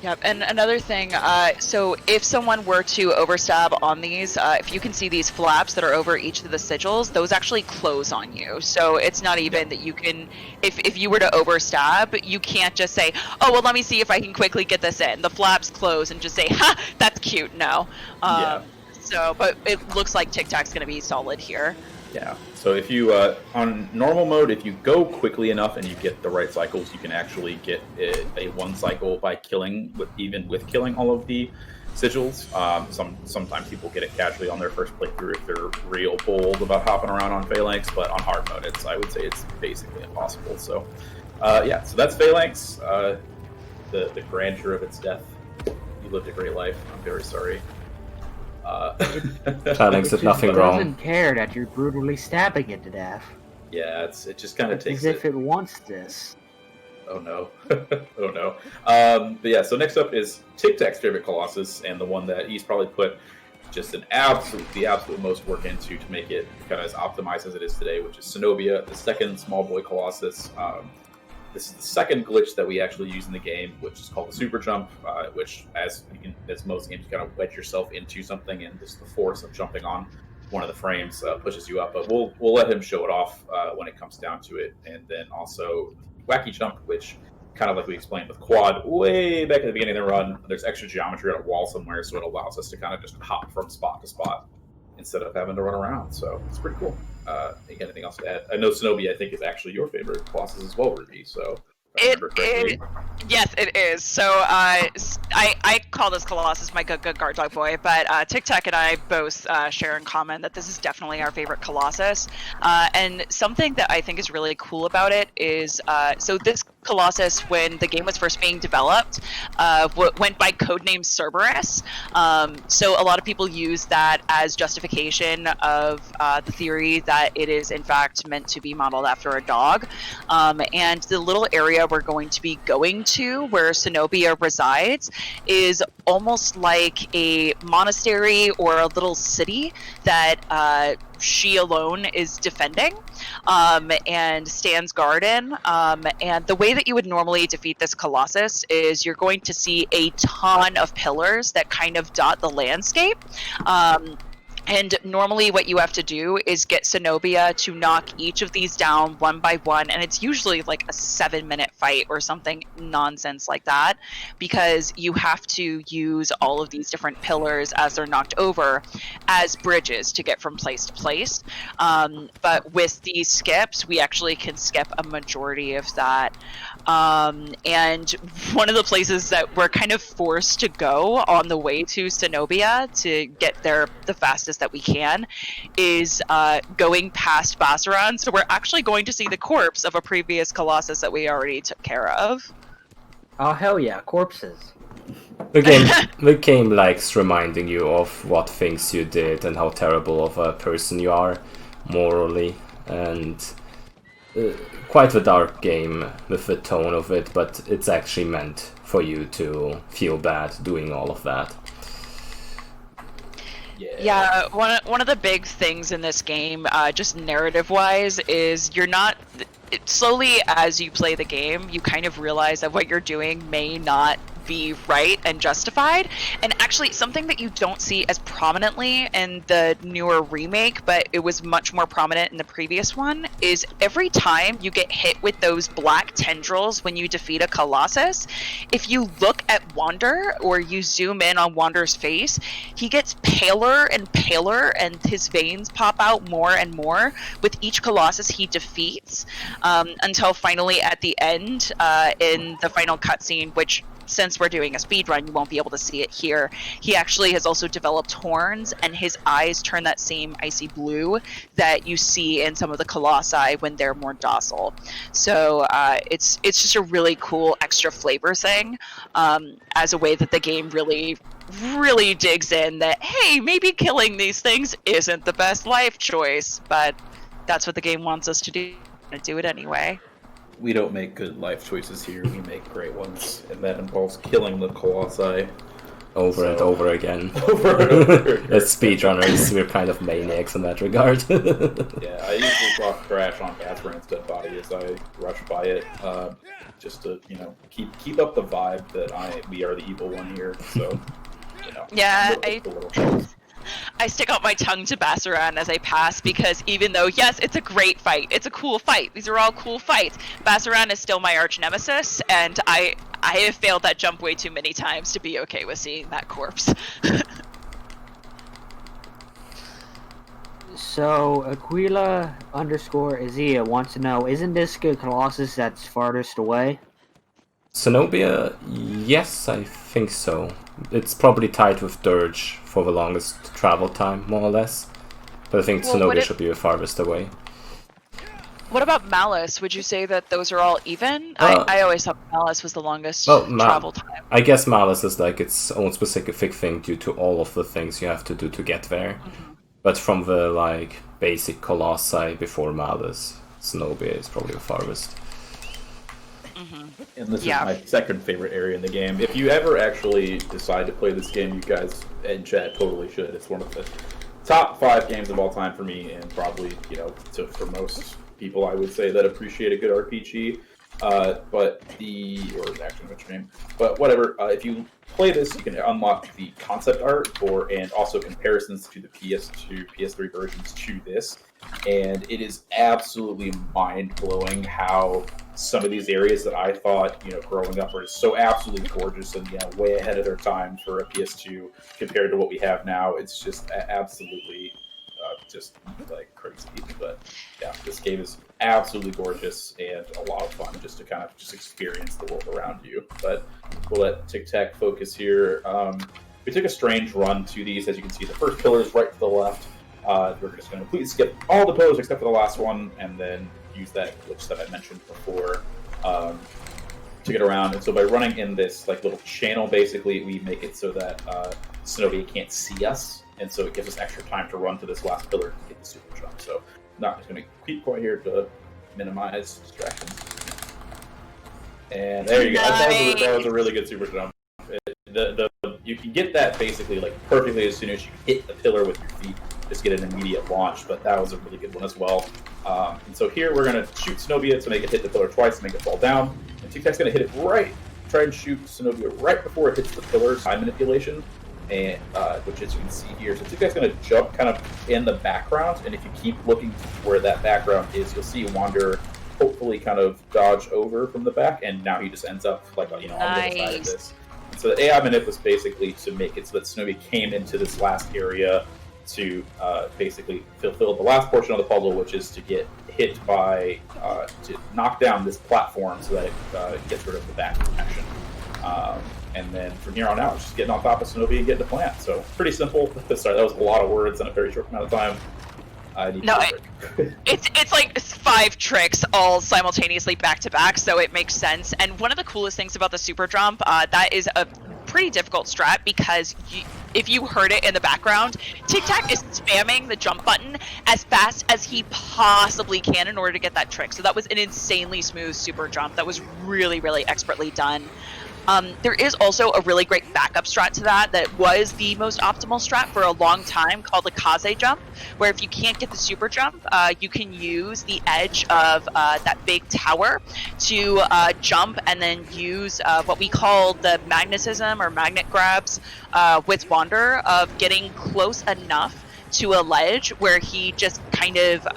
Yep, and another thing, so if someone were to overstab on these, if you can see these flaps that are over each of the sigils, those actually close on you. So it's not even that you can, if you were to overstab, you can't just say, oh, well, let me see if I can quickly get this in. The flaps close and just say, ha, that's cute, no. So, but it looks like TikTak's going to be solid here. Yeah, so if you, on normal mode, if you go quickly enough and you get the right cycles, you can actually get a 1 cycle by killing, even with killing all of the sigils. Sometimes people get it casually on their first playthrough if they're real bold about hopping around on Phalanx, but on hard mode, I would say it's basically impossible. So, so that's Phalanx, the grandeur of its death. You lived a great life. I'm very sorry. Phalanx did nothing wrong. It doesn't care that you're brutally stabbing it to death. Yeah, it just kind of takes as if it wants this. Oh no. Oh no. But yeah, so next up is TikTak's favorite Colossus, and the one that he's probably put just the absolute most work into to make it kind of as optimized as it is today, which is Cenobia, the second small boy Colossus. This is the second glitch that we actually use in the game, which is called the super jump, which, as most games, kind of wedge yourself into something, and just the force of jumping on one of the frames pushes you up. But we'll let him show it off when it comes down to it. And then also wacky jump, which kind of like we explained with Quad way back at the beginning of the run, there's extra geometry on a wall somewhere, so it allows us to kind of just hop from spot to spot instead of having to run around. So it's pretty cool. Again, anything else to add? I know Zenobia, I think, is actually your favorite Colossus as well, Ruby. So if I remember correctly. Yes, it is. So I call this Colossus my good guard dog boy, but TikTak and I both share in common that this is definitely our favorite Colossus. And something that I think is really cool about it is, so this Colossus, when the game was first being developed, went by codename Cerberus. So a lot of people use that as justification of the theory that it is in fact meant to be modeled after a dog. And the little area we're going to be going to, where Zenobia resides, is almost like a monastery or a little city that she alone is defending and stands guard in. And the way that you would normally defeat this Colossus is you're going to see a ton of pillars that kind of dot the landscape. And normally what you have to do is get Zenobia to knock each of these down one by one, and it's usually like a 7-minute fight or something nonsense like that, because you have to use all of these different pillars as they're knocked over as bridges to get from place to place. But with these skips, we actually can skip a majority of that. And one of the places that we're kind of forced to go on the way to Zenobia to get there the fastest that we can is going past Bassaran. So we're actually going to see the corpse of a previous Colossus that we already took care of. Oh hell yeah, corpses. The game likes reminding you of what things you did and how terrible of a person you are morally, and quite a dark game with the tone of it, but it's actually meant for you to feel bad doing all of that. Yeah, one of the big things in this game, just narrative-wise, is you're not... Slowly, as you play the game, you kind of realize that what you're doing may not be right and justified. And actually, something that you don't see as prominently in the newer remake, but it was much more prominent in the previous one, is every time you get hit with those black tendrils when you defeat a Colossus, if you look at Wander or you zoom in on Wander's face, he gets paler and paler and his veins pop out more and more with each Colossus he defeats, until finally at the end, in the final cutscene, which since we're doing a speed run, you won't be able to see it here. He actually has also developed horns, and his eyes turn that same icy blue that you see in some of the Colossi when they're more docile. So it's just a really cool extra flavor thing, as a way that the game really digs in that, hey, maybe killing these things isn't the best life choice, but that's what the game wants us to do. Do it anyway. We don't make good life choices here. We make great ones, and that involves killing the Colossi over and over again. Over and over again. As speedrunners, we're kind of maniacs in that regard. Yeah, I usually drop crash on Bassaran's dead body as I rush by it, just to keep up the vibe that we are the evil one here. So yeah, I stick out my tongue to Bassaran as I pass, because even though, yes, it's a great fight, it's a cool fight, these are all cool fights, Bassaran is still my arch nemesis, and I have failed that jump way too many times to be okay with seeing that corpse. So, Aquila_Azia wants to know, isn't this the Colossus that's farthest away? Zenobia, yes, I think so. It's probably tied with Dirge for the longest travel time, more or less. But I think Zenobia should be the farthest away. What about Malice? Would you say that those are all even? I always thought Malice was the longest travel time. I guess Malice is like its own specific thing due to all of the things you have to do to get there. Mm-hmm. But from the basic Colossi before Malice, Zenobia is probably the farthest. And this is my second favorite area in the game. If you ever actually decide to play this game, you guys in chat totally should. It's one of the top 5 games of all time for me, and probably, for most people, I would say that appreciate a good RPG. But whatever. If you play this, you can unlock the concept art and also comparisons to the PS2, PS3 versions to this. And it is absolutely mind-blowing how some of these areas that I thought, growing up were so absolutely gorgeous and, way ahead of their time for a PS2 compared to what we have now. It's just absolutely just like crazy. But yeah, this game is absolutely gorgeous and a lot of fun just to kind of just experience the world around you. But we'll let TikTak focus here. We took a strange run to these. As you can see, the first pillar is right to the left. We're just going to completely skip all the pillars except for the last one, and then use that glitch that I mentioned before to get around. And so by running in this like little channel, basically, we make it so that Zenobia can't see us, and so it gives us extra time to run to this last pillar to get the super jump. So I'm just going to keep quiet here to minimize distractions. And there you go. That was a really good super jump. You can get that basically like perfectly as soon as you hit the pillar with your feet. Just get an immediate launch, but that was a really good one as well. And so here we're going to shoot Zenobia to make it hit the pillar twice to make it fall down. And TikTak's going to hit it try and shoot Zenobia right before it hits the pillar, time manipulation, and which as you can see here. So TikTak's going to jump kind of in the background, and if you keep looking where that background is, you'll see Wander hopefully kind of dodge over from the back, and now he just ends up like on the other side of this. So the AI manip was basically to make it so that Zenobia came into this last area to basically fulfill the last portion of the puzzle, which is to get hit by, to knock down this platform so that it gets rid of the back protection. And then from here on out, just getting on top of Zenobia and getting the plant. So pretty simple. Sorry, that was a lot of words in a very short amount of time. It's like 5 tricks all simultaneously back to back, so it makes sense. And one of the coolest things about the super jump, that is a pretty difficult strat because if you heard it in the background, TikTak is spamming the jump button as fast as he possibly can in order to get that trick. So that was an insanely smooth super jump that was really, really expertly done. There is also a really great backup strat to that was the most optimal strat for a long time called the Kaze jump, where if you can't get the super jump, you can use the edge of that big tower to jump and then use what we call the magnetism or magnet grabs with Wander of getting close enough to a ledge where he just kind of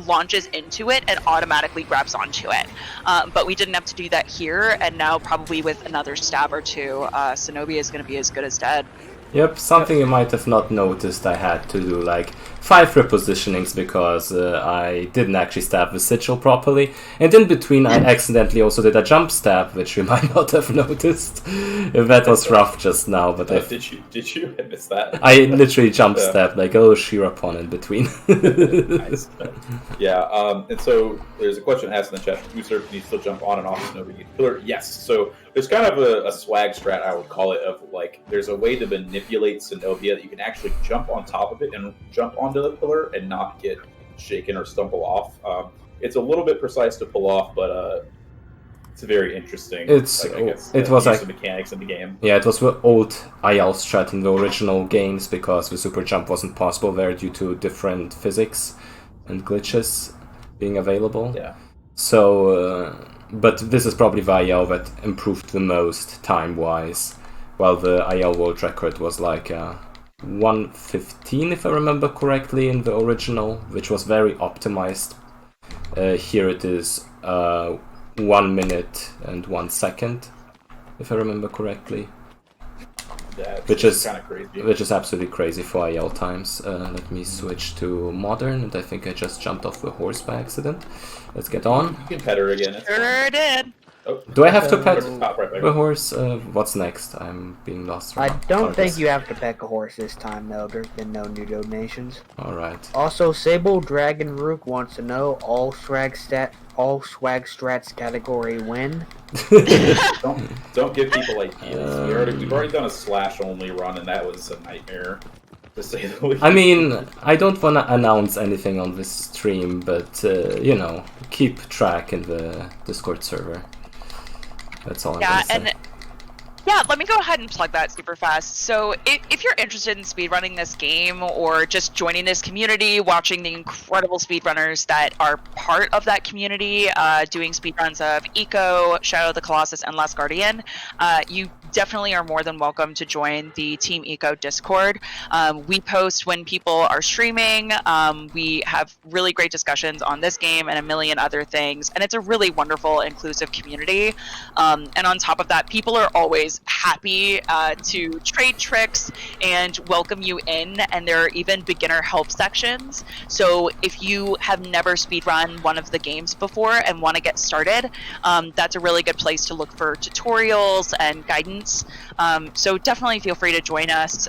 launches into it and automatically grabs onto it. But we didn't have to do that here, and now probably with another stab or two, Zenobia is going to be as good as dead. Yep, something you might have not noticed, I had to do like 5 repositionings because I didn't actually stab the sigil properly, and in between I accidentally also did a jump stab, which you might not have noticed. That was rough just now, but did you? I missed that. I literally jump stabbed like Shirapon in between. Nice. Yeah, and so there's a question asked in the chat, User, can you still jump on and off Zenobia pillar? Yes, so there's kind of a swag strat, I would call it, of like, there's a way to manipulate Zenobia that you can actually jump on top of it and jump onto the pillar and not get shaken or stumble off. It's a little bit precise to pull off, but it's very interesting. It was like the mechanics in the game. Yeah, it was the old IL strat in the original games because the super jump wasn't possible there due to different physics and glitches being available. Yeah. So, but this is probably the IL that improved the most time-wise, while the IL world record was like 1:15, if I remember correctly, in the original, which was very optimized. Here it is 1 minute and 1 second, if I remember correctly. Yeah, which is kind of crazy. Which is absolutely crazy for IL times. Let me switch to modern, and I think I just jumped off the horse by accident. Let's get on. You can pet her again. Sure did. Oh, do I have to pet right the horse? What's next? I'm being lost. I don't think you have to pet a horse this time, though. There's been no new donations. Alright. Also, Sable Dragon Rook wants to know all swag strats category win. don't give people ideas. We've already done a slash only run, and that was a nightmare, to say the least. I mean, I don't want to announce anything on this stream, but you know, keep track in the Discord server. That's all I'm gonna say. Yeah, let me go ahead and plug that super fast. So if you're interested in speedrunning this game or just joining this community, watching the incredible speedrunners that are part of that community, doing speedruns of Eco, Shadow of the Colossus, and Last Guardian, you definitely are more than welcome to join the Team Eco Discord. We post when people are streaming. We have really great discussions on this game and a million other things, and it's a really wonderful, inclusive community. And on top of that, people are always happy to trade tricks and welcome you in, and there are even beginner help sections. So if you have never speedrun one of the games before and want to get started, that's a really good place to look for tutorials and guidance. So definitely feel free to join us.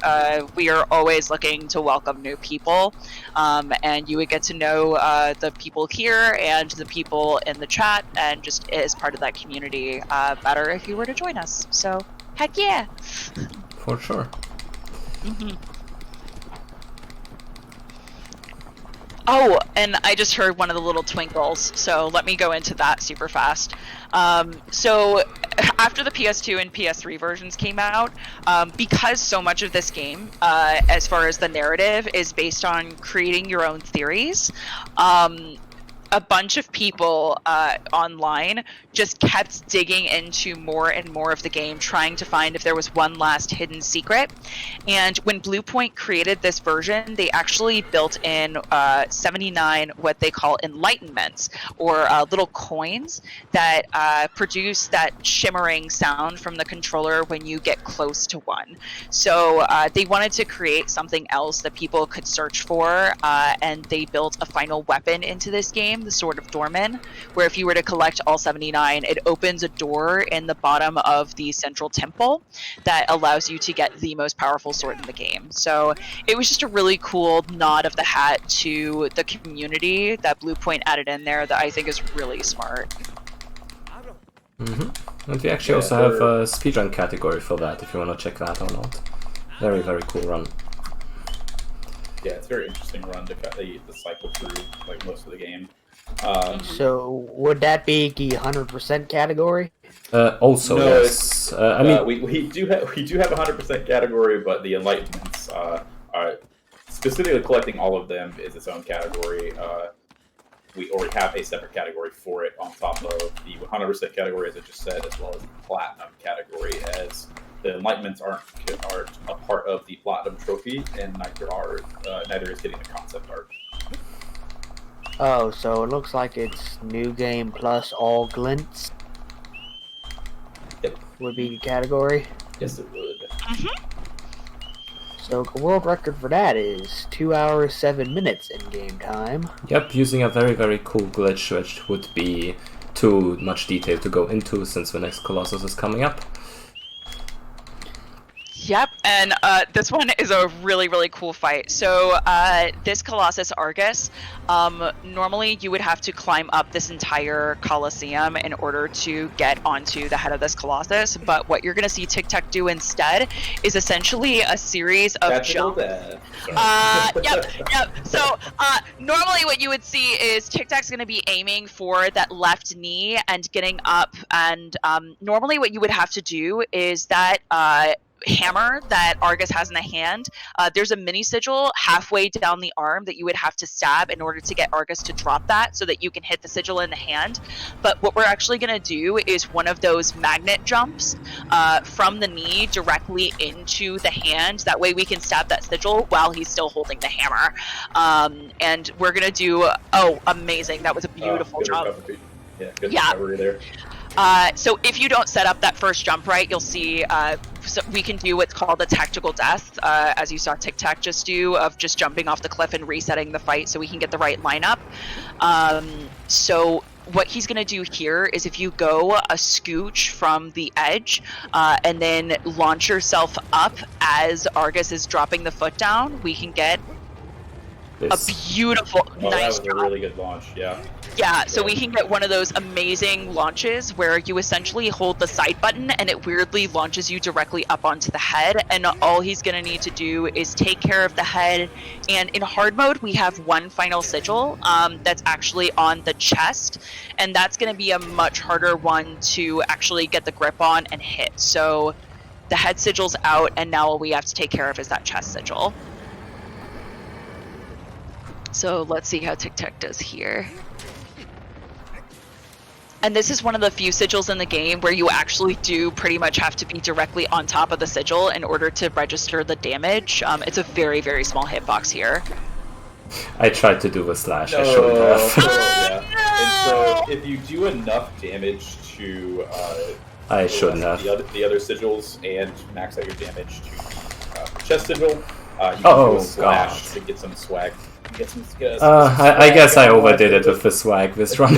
We are always looking to welcome new people, and you would get to know the people here and the people in the chat, and just as part of that community better if you were to join us. So heck yeah. For sure. Oh, and I just heard one of the little twinkles, so let me go into that super fast. So after the PS2 and PS3 versions came out, because so much of this game, as far as the narrative, is based on creating your own theories, a bunch of people online just kept digging into more and more of the game, trying to find if there was one last hidden secret. And when Bluepoint created this version, they actually built in 79 what they call enlightenments, or little coins that produce that shimmering sound from the controller when you get close to one. So they wanted to create something else that people could search for, and they built a final weapon into this game, the Sword of Dorman, where if you were to collect all 79, it opens a door in the bottom of the central temple that allows you to get the most powerful sword in the game. So it was just a really cool nod of the hat to the community that Bluepoint added in there that I think is really smart. And we actually also have a speedrun category for that, if you want to check that or not. Very, very cool run. Yeah, it's a very interesting run to the cycle through like most of the game. So would that be the 100% category? Also, No, yes. I mean, we do have a 100% category, but the enlightenments are specifically collecting all of them is its own category. We already have a separate category for it on top of the 100% category, as I just said, as well as the platinum category, as the enlightenments aren't a part of the platinum trophy, and neither is getting the concept art. Oh, so it looks like it's new game plus all glints. Yep. Would be the category. Yes, it would. So the world record for that is 2 hours 7 minutes in game time. yep, using a very, very cool glitch, which would be too much detail to go into since the next Colossus is coming up. Yep, and this one is a really, really cool fight. So this Colossus Argus, normally you would have to climb up this entire Colosseum in order to get onto the head of this Colossus, but what you're going to see TikTak do instead is essentially a series of jumps. Yep. So normally what you would see is TikTak's going to be aiming for that left knee and getting up, and normally what you would have to do is that hammer that Argus has in the hand, there's a mini sigil halfway down the arm that you would have to stab in order to get Argus to drop that so that you can hit the sigil in the hand. But what we're actually going to do is one of those magnet jumps from the knee directly into the hand. That way we can stab that sigil while he's still holding the hammer. And we're going to do, amazing. That was a beautiful jump. Good recovery there. So if you don't set up that first jump right, you'll see so we can do what's called a tactical death, as you saw TikTak just do, of just jumping off the cliff and resetting the fight so we can get the right lineup. So what he's going to do here is if you go a scooch from the edge and then launch yourself up as Argus is dropping the foot down, we can get a beautiful, nice that was a really good launch, Yeah, so we can get one of those amazing launches where you essentially hold the side button and it weirdly launches you directly up onto the head, and all he's going to need to do is take care of the head. And in hard mode, we have one final sigil that's actually on the chest, and that's going to be a much harder one to actually get the grip on and hit. So the head sigil's out, and now all we have to take care of is that chest sigil. So let's see how TikTak does here. And this is one of the few sigils in the game where you actually do pretty much have to be directly on top of the sigil in order to register the damage. It's a very, very small hitbox here. I tried to do a slash. I shouldn't have. Yeah. And so if you do enough damage to I shouldn't have. the other sigils and max out your damage to the chest sigil, you can do Oh, a slash God. to get some swag. I guess I overdid it with the swag this run.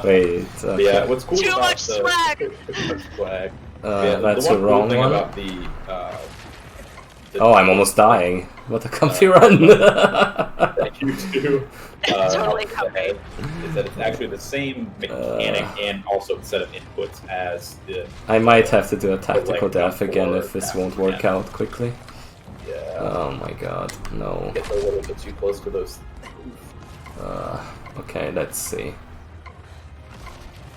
Wait. Okay. Yeah, what's cool Too about much swag! Too much swag. That's the the wrong thing one. about Oh, I'm almost dying. What a comfy run. you do. Totally off the head is that it's actually the same mechanic and also set of inputs as the. I might have to do a tactical like death again if this after won't work out quickly. Yeah. Oh my god, no. Get a little bit too close to those. Okay, let's see.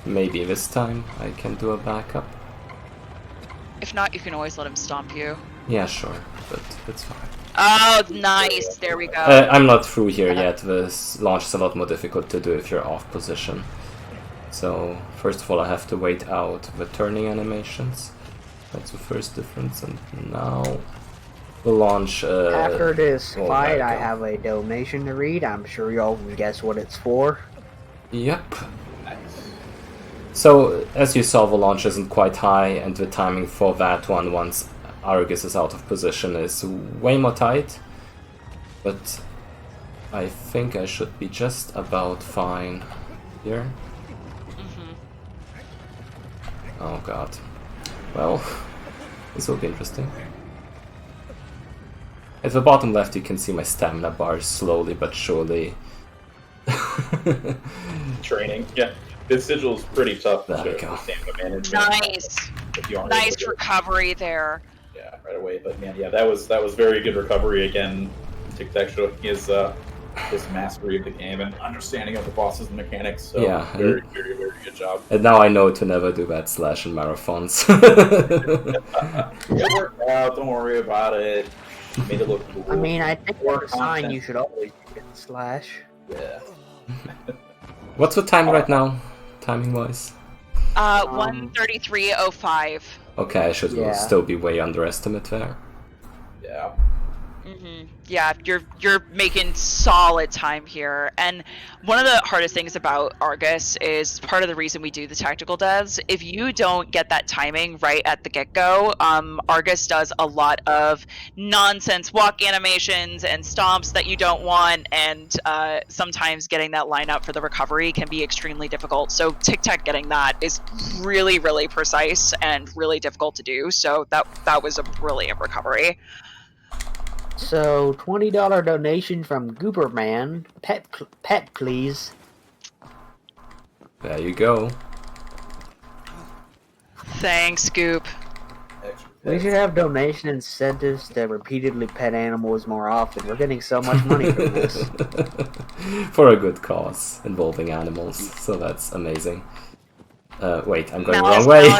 Maybe this time I can do a backup. If not, you can always let him stomp you. Yeah, sure, but it's fine. Oh, nice! There we go. I'm not through here yet. This launch is a lot more difficult to do if you're off position. So, first of all, I have to wait out the turning animations. That's the first difference, and now we'll launch. After this oh, fight, back I up. have a donation to read. I'm sure y'all can guess what it's for. Yep. So, as you saw, the launch isn't quite high, and the timing for that one, once Argus is out of position, is way more tight. But I think I should be just about fine here. Oh god. Well, this will be interesting. At the bottom left you can see my stamina bar slowly but surely. Training. Yeah. This sigil is pretty tough There we to go. stamina manage. Nice. If you aren't able Nice to- recovery there. Yeah, right away. But man, yeah, that was very good recovery again. TikTak showing his mastery of the game and understanding of the bosses and mechanics. So Yeah, very good job. And now I know to never do that slash in marathons. It worked out. Don't worry about it. Made it look cool. I mean, I think More that's a sign content. you should always get the slash. Yeah. What's the time right now, timing wise? 1:33:05. Okay, I should Yeah. still be way underestimate there. Yeah. Yeah, you're making solid time here. And one of the hardest things about Argus is part of the reason we do the tactical devs. If you don't get that timing right at the get-go, Argus does a lot of nonsense walk animations and stomps that you don't want, and sometimes getting that line up for the recovery can be extremely difficult. So TikTak getting that is really, really precise and really difficult to do. So that was a brilliant recovery. So, $20 donation from Gooberman. Pet, please. There you go. Thanks, Goop. We should have donation incentives to repeatedly pet animals more often. We're getting so much money from this. For a good cause involving animals, so that's amazing. Wait, I'm going the wrong way.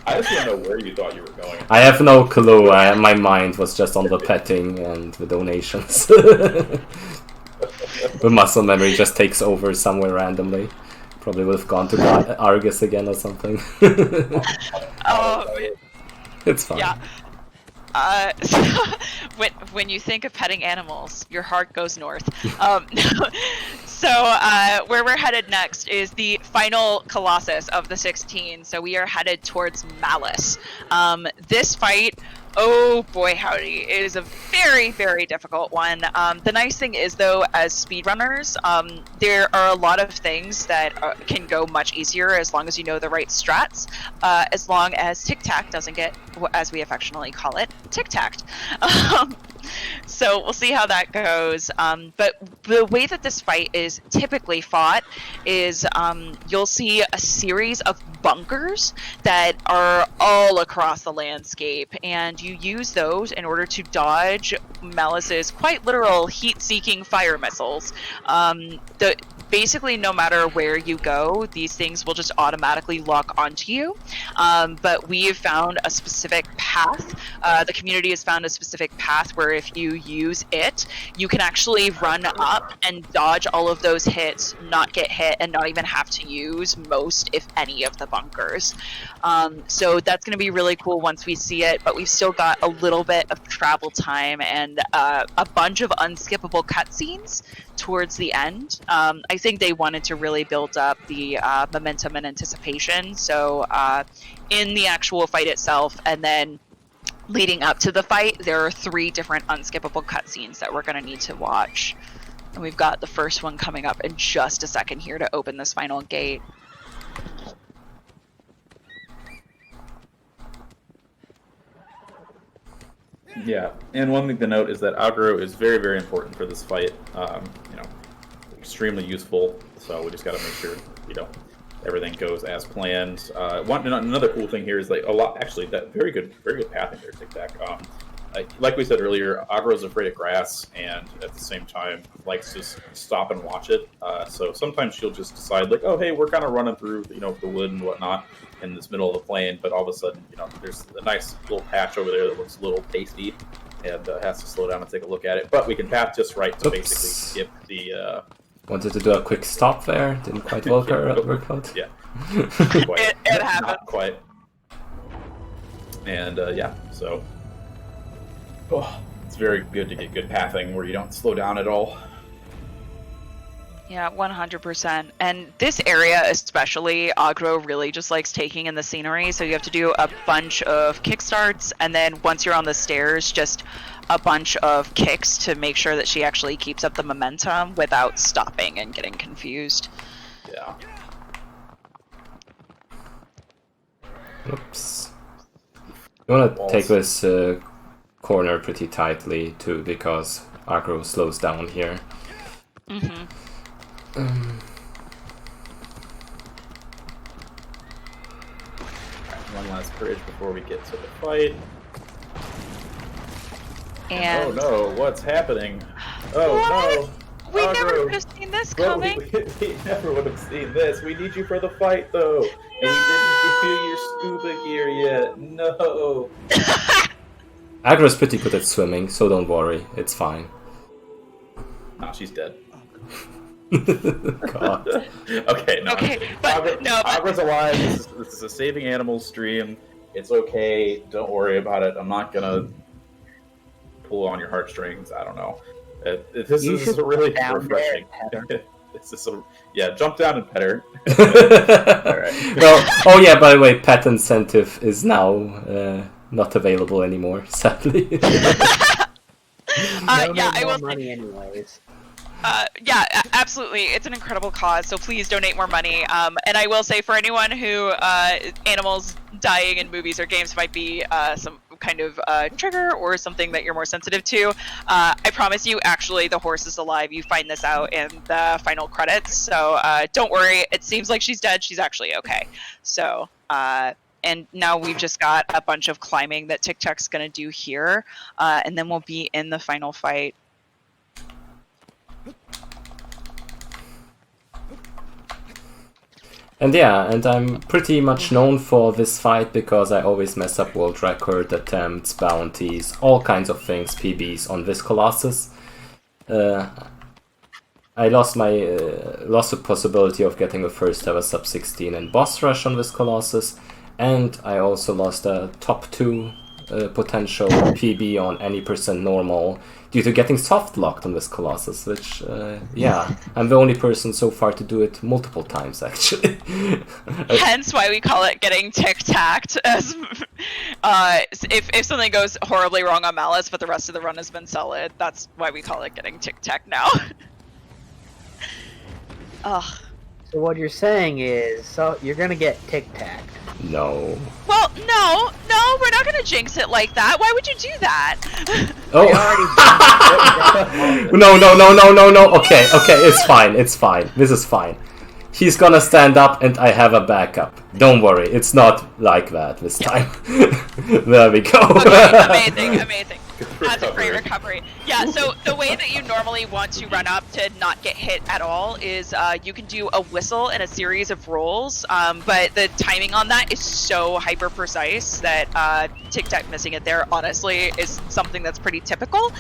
I just don't know where you thought you were going. I have no clue. My mind was just on the petting and the donations. The muscle memory just takes over somewhere randomly. Probably would have gone to Argus again or something. Oh, It's fine. yeah. When you think of petting animals, your heart goes north. So where we're headed next is the final Colossus of the 16. So we are headed towards Malice. This fight, oh boy howdy, it is a very, very difficult one. The nice thing is though, as speedrunners, there are a lot of things that can go much easier as long as you know the right strats, as long as TikTak doesn't get, as we affectionately call it, TikTaked. So we'll see how that goes. But the way that this fight is typically fought is you'll see a series of bunkers that are all across the landscape, and you use those in order to dodge Malice's quite literal heat-seeking fire missiles. basically no matter where you go, these things will just automatically lock onto you. But we have found a specific path. The community has found a specific path where if you use it, you can actually run up and dodge all of those hits, not get hit, and not even have to use most, if any, of the bunkers. So that's going to be really cool once we see it, but we've still got a little bit of travel time and a bunch of unskippable cutscenes towards the end. I think they wanted to really build up the momentum and anticipation. So in the actual fight itself, and then leading up to the fight, there are 3 different unskippable cutscenes that we're going to need to watch. And we've got the first one coming up in just a second here to open this final gate. Yeah, and one thing to note is that aggro is very, very important for this fight. You know, extremely useful. So we just got to make sure, you know, everything goes as planned. Another cool thing here is like a lot. Actually, that very good pathing there, TikTak. Like we said earlier, aggro is afraid of grass, and at the same time likes to stop and watch it. So sometimes she'll just decide like, oh hey, we're kind of running through, you know, the wood and whatnot in this middle of the plain, but all of a sudden, you know, there's a nice little patch over there that looks a little tasty, and has to slow down and take a look at it. But we can path just right to basically skip the. Wanted to do a quick stop there. Didn't quite work out. Yeah, it happened. Not quite. And yeah, so. Oh, it's very good to get good pathing where you don't slow down at all. Yeah, 100%. And this area especially, aggro really just likes taking in the scenery, so you have to do a bunch of kickstarts, and then once you're on the stairs, just a bunch of kicks to make sure that she actually keeps up the momentum without stopping and getting confused. Yeah. Oops. You want to take this corner pretty tightly too, because aggro slows down here. Mm-hmm. One last bridge before we get to the fight. And oh no, what's happening? Oh what? no! We aggro. never would have seen this coming. We never would have seen this. We need you for the fight though. And we didn't give you your scuba gear yet. No! Aggro's pretty good at swimming, so don't worry, it's fine. Nah, she's dead. God. Okay, no. Okay, but Aggro's alive. This is a saving animals stream. It's okay. Don't worry about it. I'm not gonna pull on your heartstrings. I don't know. This is really refreshing. Jump down and pet her. All right. Well, oh yeah, by the way, pet incentive is now not available anymore, sadly. Yeah, I will. Money anyways. Yeah, absolutely. It's an incredible cause, so please donate more money. And I will say, for anyone who animals dying in movies or games might be some kind of trigger or something that you're more sensitive to, I promise you, actually, the horse is alive. You find this out in the final credits, so don't worry. It seems like she's dead. She's actually okay. So, and now we've just got a bunch of climbing that TikTak's going to do here, and then we'll be in the final fight. And yeah, and I'm pretty much known for this fight because I always mess up world record attempts, bounties, all kinds of things, PBs on this Colossus. I lost the possibility of getting a first ever sub 16 and boss rush on this Colossus, and I also lost a top 2 potential PB on any percent normal due to getting soft locked on this Colossus, which, yeah, I'm the only person so far to do it multiple times, actually. Hence why we call it getting tic-tacked, as if something goes horribly wrong on Malice, but the rest of the run has been solid, that's why we call it getting tic-tacked now. Ugh. So what you're saying is, so you're gonna get tic-tacked. No. Well, no, we're not gonna jinx it like that. Why would you do that? Oh. No. Okay, it's fine. This is fine. He's gonna stand up and I have a backup. Don't worry, it's not like that this time. There we go. Okay, amazing. That's a great recovery. Yeah, so the way that you normally want to run up to not get hit at all is you can do a whistle and a series of rolls, but the timing on that is so hyper precise that TikTak missing it there, honestly, is something that's pretty typical.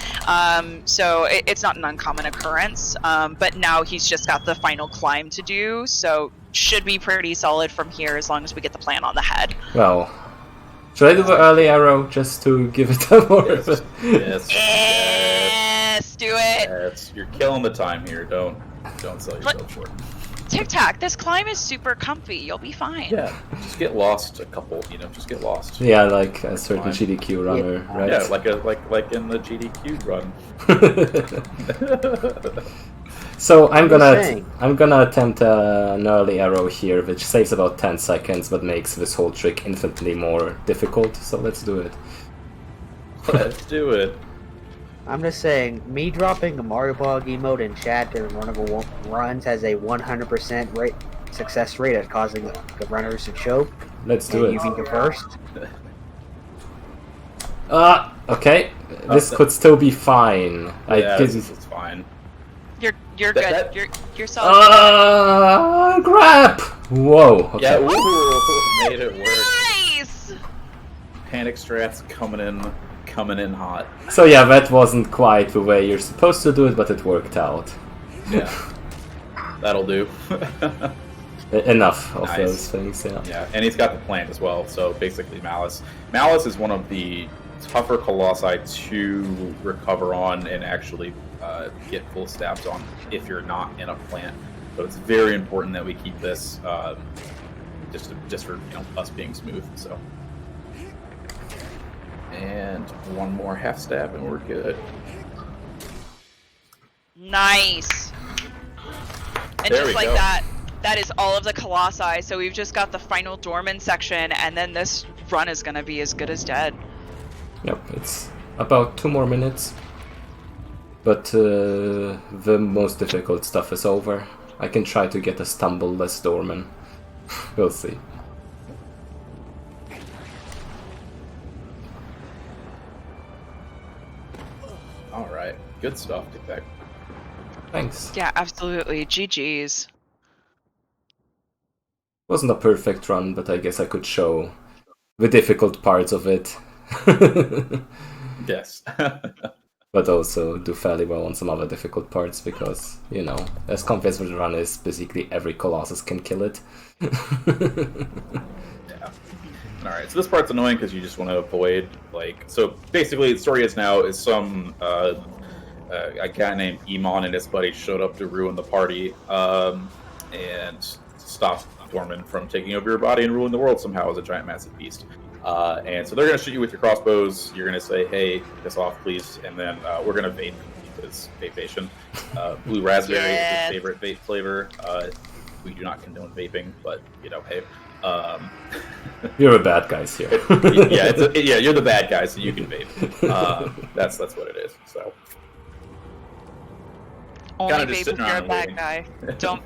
So it's not an uncommon occurrence, but now he's just got the final climb to do, so should be pretty solid from here as long as we get the plan on the head. Well, should I do the early arrow just to give it a more of a... Yes, do it. Yes, you're killing the time here. Don't sell yourself short. TikTak, this climb is super comfy. You'll be fine. Yeah, just get lost a couple. Just get lost. Yeah, like a certain Fine. GDQ runner, right? Yeah, like in the GDQ run. So I'm saying. gonna attempt an early arrow here, which saves about 10 seconds, but makes this whole trick infinitely more difficult. So let's do it. Let's do it. I'm just saying, me dropping a Mario Bog emote in chat during one of the runs has a 100% success rate at causing the runners to choke. Let's do and it. you can go first. Okay. This could still be fine. Yeah, it's fine. You're That- good. You're solid. Crap! Whoa. Okay. Yeah, ooh, made it work. Nice. Panic strats coming in hot. So yeah, that wasn't quite the way you're supposed to do it, but it worked out. Yeah, that'll do. Enough of Nice. those things, yeah. Yeah, and he's got the plant as well. So basically, Malice. Malice is one of the tougher Colossi to recover on and actually get full stabs on if you're not in a plant. So it's very important that we keep this just for us being smooth. So, and one more half stab and we're good. Nice. And There just we like go. that is all of the Colossi. So we've just got the final Dorman section, and then this run is gonna be as good as dead. Yep, it's about 2 more minutes. But the most difficult stuff is over. I can try to get a stumble-less Dorman. We'll see. All right, good stuff, TikTak. Thanks. Yeah, absolutely. GG's. Wasn't a perfect run, but I guess I could show the difficult parts of it. Yes. But also do fairly well on some other difficult parts because, as complex as the run is, basically every Colossus can kill it. Yeah. All right, so this part's annoying because you just want to avoid, so basically the story is now is some a guy named Emon and his buddy showed up to ruin the party and stop Dorman from taking over your body and ruling the world somehow as a giant massive beast. And so they're going to shoot you with your crossbows. You're going to say, hey, piss off, please. And then we're going to vape because vapation. Blue raspberry is his favorite vape flavor. We do not condone vaping, but, hey. You're the bad guys here. Yeah, you're the bad guy, so you can vape. That's what it is. So Only Kinda just vape if sitting you're a around bad waiting. guy. Don't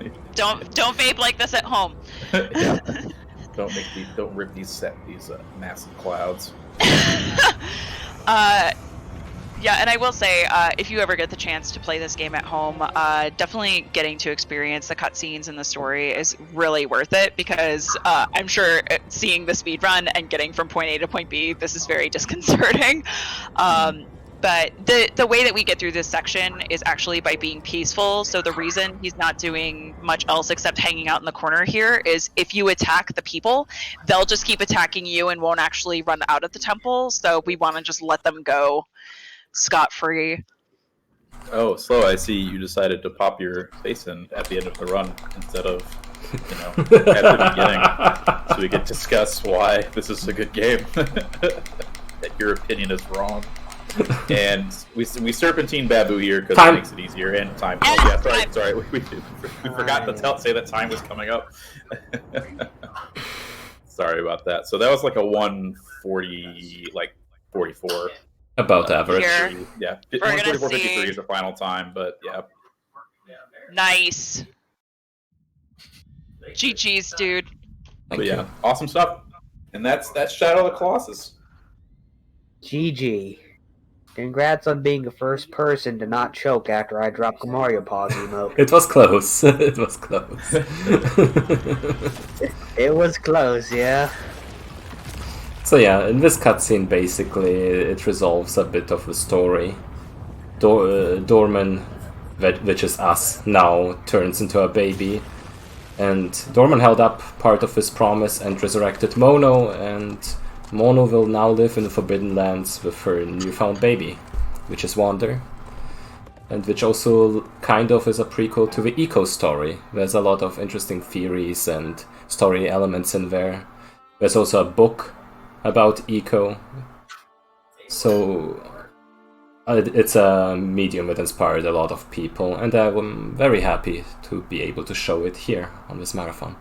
vape like this at home. yeah. Don't rip these massive clouds. Yeah, and I will say, if you ever get the chance to play this game at home, definitely getting to experience the cutscenes and the story is really worth it because I'm sure seeing the speed run and getting from point A to point B, this is very disconcerting. But the way that we get through this section is actually by being peaceful. So the reason he's not doing much else except hanging out in the corner here is if you attack the people, they'll just keep attacking you and won't actually run out of the temple. So we want to just let them go scot-free. Oh, Slow, I see you decided to pop your face in at the end of the run instead of, at the beginning. So we could discuss why this is a good game. That your opinion is wrong. And we serpentine Babu here because it makes it easier. And time. Oh, yeah, sorry. We forgot to say that time was coming up. Sorry about that. So that was like a 140, 44. About average. Here. Yeah, We're gonna 144.53 see. is the final time, but yeah. Nice. GG's, dude. Thank But yeah, you. awesome stuff. And that's Shadow of the Colossus. GG. Congrats on being the first person to not choke after I dropped the Mario pause emote. It was close. It was close. It was close, yeah. So yeah, in this cutscene, basically, it resolves a bit of the story. Dorman, which is us, now turns into a baby. And Dorman held up part of his promise and resurrected Mono, and Mono will now live in the Forbidden Lands with her newfound baby, which is Wander. And which also kind of is a prequel to the Eco story. There's a lot of interesting theories and story elements in there. There's also a book about Eco. So it's a medium that inspired a lot of people, and I'm very happy to be able to show it here on this marathon.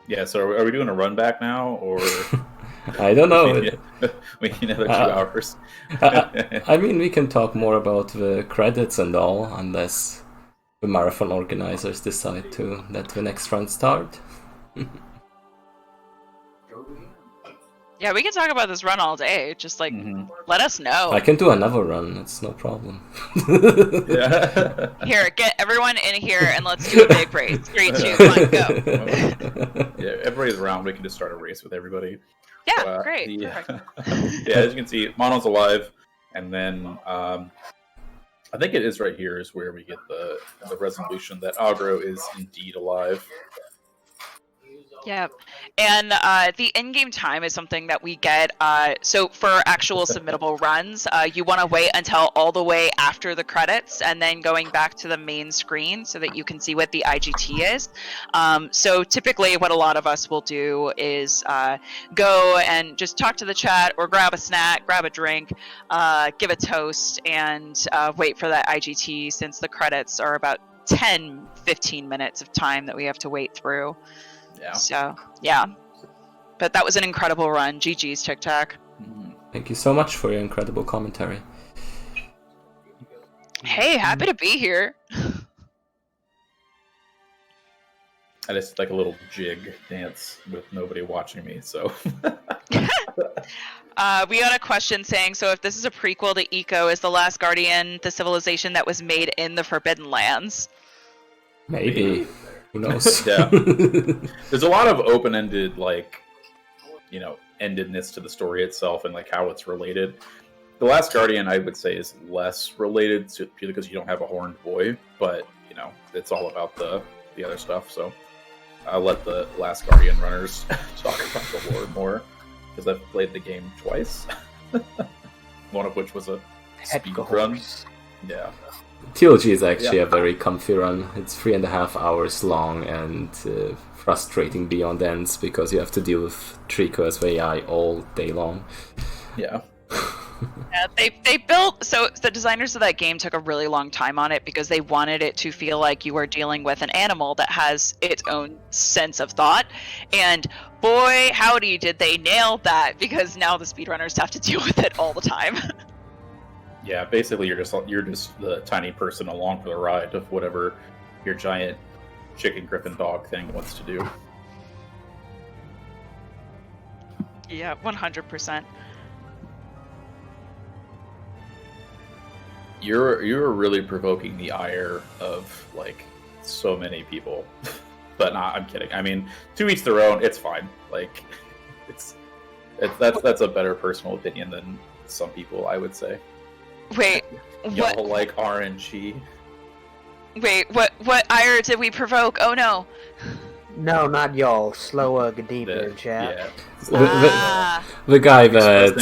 Yeah, so are we doing a run back now, or I don't know. we need another 2 hours? I mean, we can talk more about the credits and all, unless the marathon organizers decide to let the next run start. Yeah, we can talk about this run all day. Just like, let us know. I can do another run, it's no problem. Yeah. Here, get everyone in here and let's do a big race. 3, 2, 1, go. Yeah, everybody's around. We can just start a race with everybody. Yeah, So, great. Yeah. Perfect. Yeah, as you can see, Mono's alive, and then I think it is right here is where we get the resolution that Agro is indeed alive. Yeah, and the in-game time is something that we get. So for actual submittable runs, you want to wait until all the way after the credits, and then going back to the main screen so that you can see what the IGT is. So typically, what a lot of us will do is go and just talk to the chat, or grab a snack, grab a drink, give a toast, and wait for that IGT. Since the credits are about 10-15 minutes of time that we have to wait through. Yeah. So, yeah. But that was an incredible run. GG's, TikTak. Thank you so much for your incredible commentary. Hey, happy to be here. I just like a little jig dance with nobody watching me, so. We got a question saying, so if this is a prequel to Eco, is the Last Guardian the civilization that was made in the Forbidden Lands? Maybe. Who knows? Yeah. There's a lot of open-ended, like, endedness to the story itself and, like, how it's related. The Last Guardian, I would say, is less related to purely because you don't have a horned boy, but, it's all about the other stuff, so I'll let the Last Guardian runners talk about the lore more, because I've played the game twice. One of which was a speed run. Yeah. TLG is actually a very comfy run. It's 3.5 hours long and frustrating beyond ends because you have to deal with Trico as AI all day long. Yeah. Yeah, they built, so the designers of that game took a really long time on it because they wanted it to feel like you were dealing with an animal that has its own sense of thought. And boy, howdy, did they nail that, because now the speedrunners have to deal with it all the time. Yeah, basically you're just the tiny person along for the ride of whatever your giant chicken griffin dog thing wants to do. Yeah, 100%. You're really provoking the ire of like so many people. But nah, I'm kidding. I mean, to each their own, it's fine. Like that's a better personal opinion than some people, I would say. Wait, Y'all what? like RNG? Wait, what ire did we provoke? Oh no. No, not y'all. Slow Gadimpa in chat. Yeah. The guy that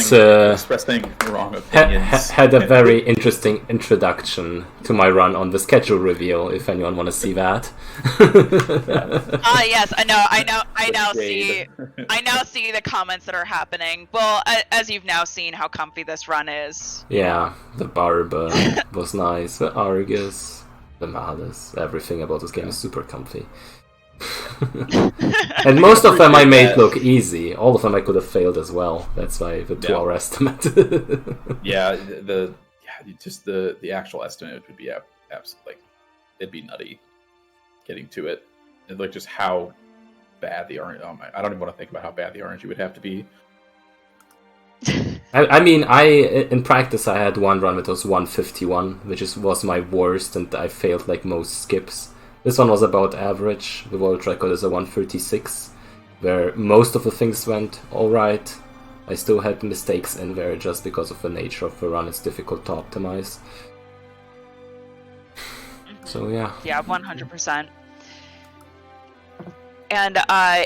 expressing wrong opinions. had a very interesting introduction to my run on the schedule reveal, if anyone want to see that. Yes, I now The see the comments that are happening. Well, as you've now seen how comfy this run is. Yeah, the barb was nice, the Argus, the Malus, everything about this game is super comfy. And most of them I made look easy. All of them I could have failed as well. That's why the 2-hour estimate. Yeah, the actual estimate would be absolutely, like, it'd be nutty getting to it. And like just how bad the RNG. I don't even want to think about how bad the RNG would have to be. I mean, in practice I had one run that was 151, which was my worst, and I failed like most skips. This one was about average. The world record is a 136, where most of the things went alright. I still had mistakes in there just because of the nature of the run. It's difficult to optimize. So yeah. Yeah, 100%. And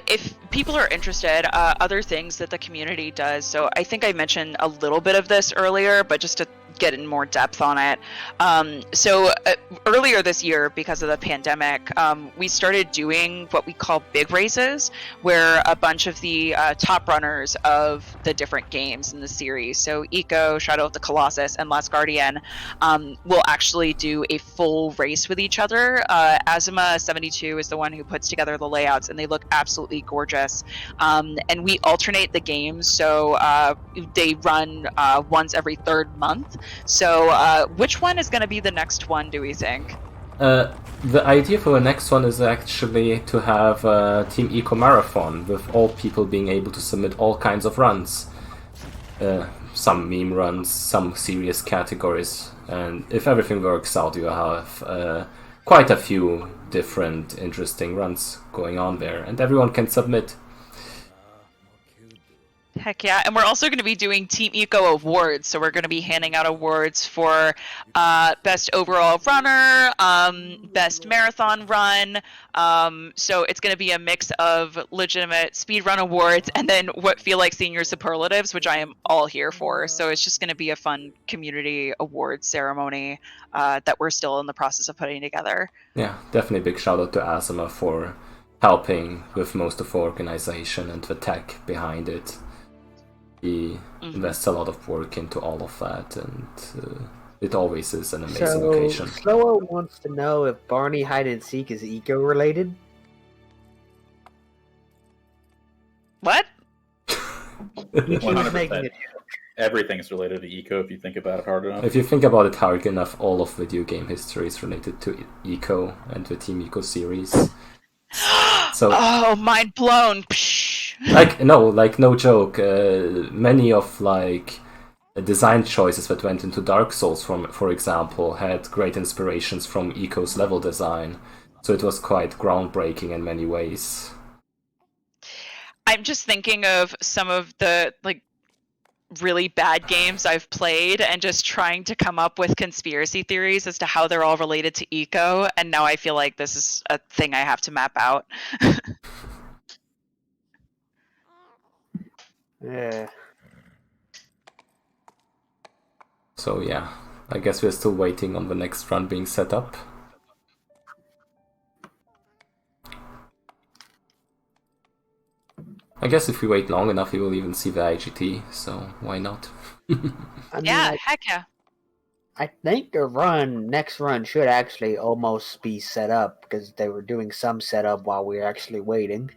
if people are interested, other things that the community does. So I think I mentioned a little bit of this earlier, but just to get in more depth on it. Earlier this year, because of the pandemic, we started doing what we call big races, where a bunch of the top runners of the different games in the series, so Eco, Shadow of the Colossus, and Last Guardian, will actually do a full race with each other. Azuma72 is the one who puts together the layouts, and they look absolutely gorgeous. And we alternate the games, so they run once every third month. So which one is going to be the next one, do we think? The idea for the next one is actually to have a Team Eco Marathon, with all people being able to submit all kinds of runs. Some meme runs, some serious categories, and if everything works out, you have quite a few different interesting runs going on there, and everyone can submit. Heck yeah. And we're also going to be doing Team Eco Awards. So we're going to be handing out awards for best overall runner, best marathon run. So it's going to be a mix of legitimate speedrun awards and then what feel like senior superlatives, which I am all here for. So it's just going to be a fun community awards ceremony that we're still in the process of putting together. Yeah, definitely big shout out to Azuma for helping with most of the organization and the tech behind it. He invests a lot of work into all of that, and it always is an amazing occasion. Slowo wants to know if Barney Hide and Seek is eco-related. What? 100%. Everything is related to eco if you think about it hard enough. If you think about it hard enough, all of video game history is related to eco and the Team Eco series. So, oh, mind blown. no joke. Many of design choices that went into Dark Souls, for example, had great inspirations from Eco's level design. So it was quite groundbreaking in many ways. I'm just thinking of some of the really bad games I've played and just trying to come up with conspiracy theories as to how they're all related to eco, and now I feel like this is a thing I have to map out. Yeah. So yeah, I guess we're still waiting on the next run being set up. I guess if we wait long enough, we will even see the IGT, so why not? Heck yeah. I think the next run should actually almost be set up, because they were doing some setup while we were actually waiting.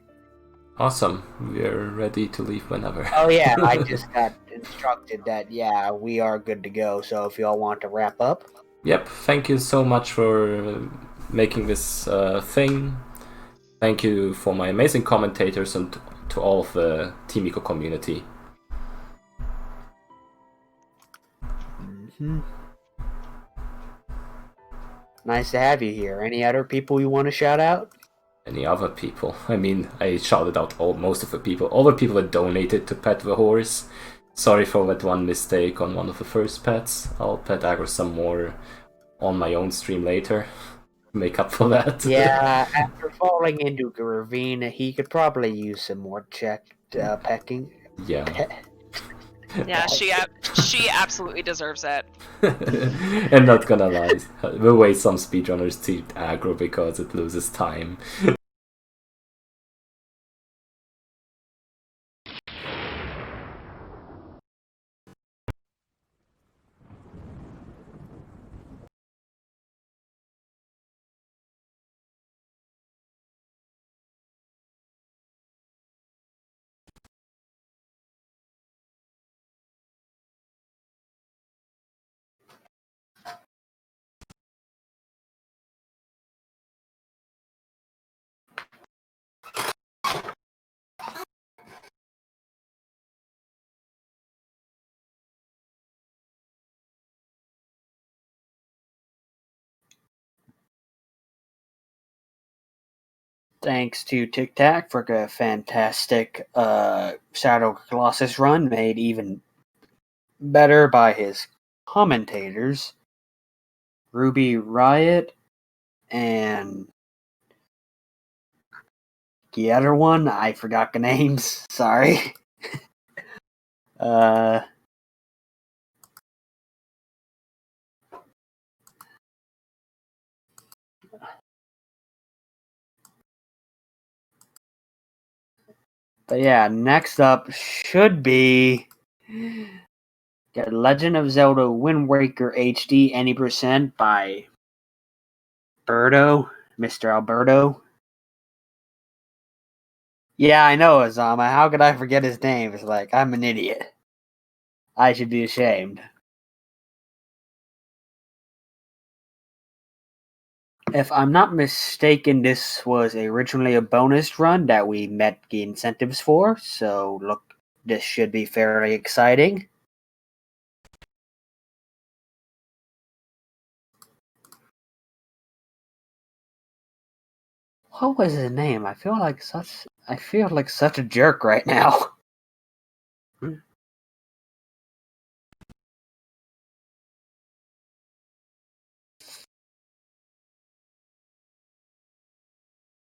Awesome, we're ready to leave whenever. Oh yeah, I just got instructed that, yeah, we are good to go, so if y'all want to wrap up. Yep, thank you so much for making this thing. Thank you for my amazing commentators and to all of the Team Eco community. Mm-hmm. Nice to have you here. Any other people you want to shout out? Any other people? I mean, I shouted out most of the people. All the people that donated to pet the horse. Sorry for that one mistake on one of the first pets. I'll pet aggro some more on my own stream later. Make up for that. Yeah, after falling into a ravine, he could probably use some more pecking. Yeah. Yeah, she absolutely deserves it. I'm not gonna lie. The way some speedrunners treat aggro because it loses time. Thanks to TikTak for a fantastic Shadow Colossus run, made even better by his commentators, Ruby Riot and the other one. I forgot the names. Sorry. But yeah, next up should be The Legend of Zelda Wind Waker HD Any Percent by Mr. Alberto. Yeah, I know, Azama. How could I forget his name? It's like, I'm an idiot. I should be ashamed. If I'm not mistaken, this was originally a bonus run that we met the incentives for, so look, this should be fairly exciting. What was his name? I feel like such a jerk right now.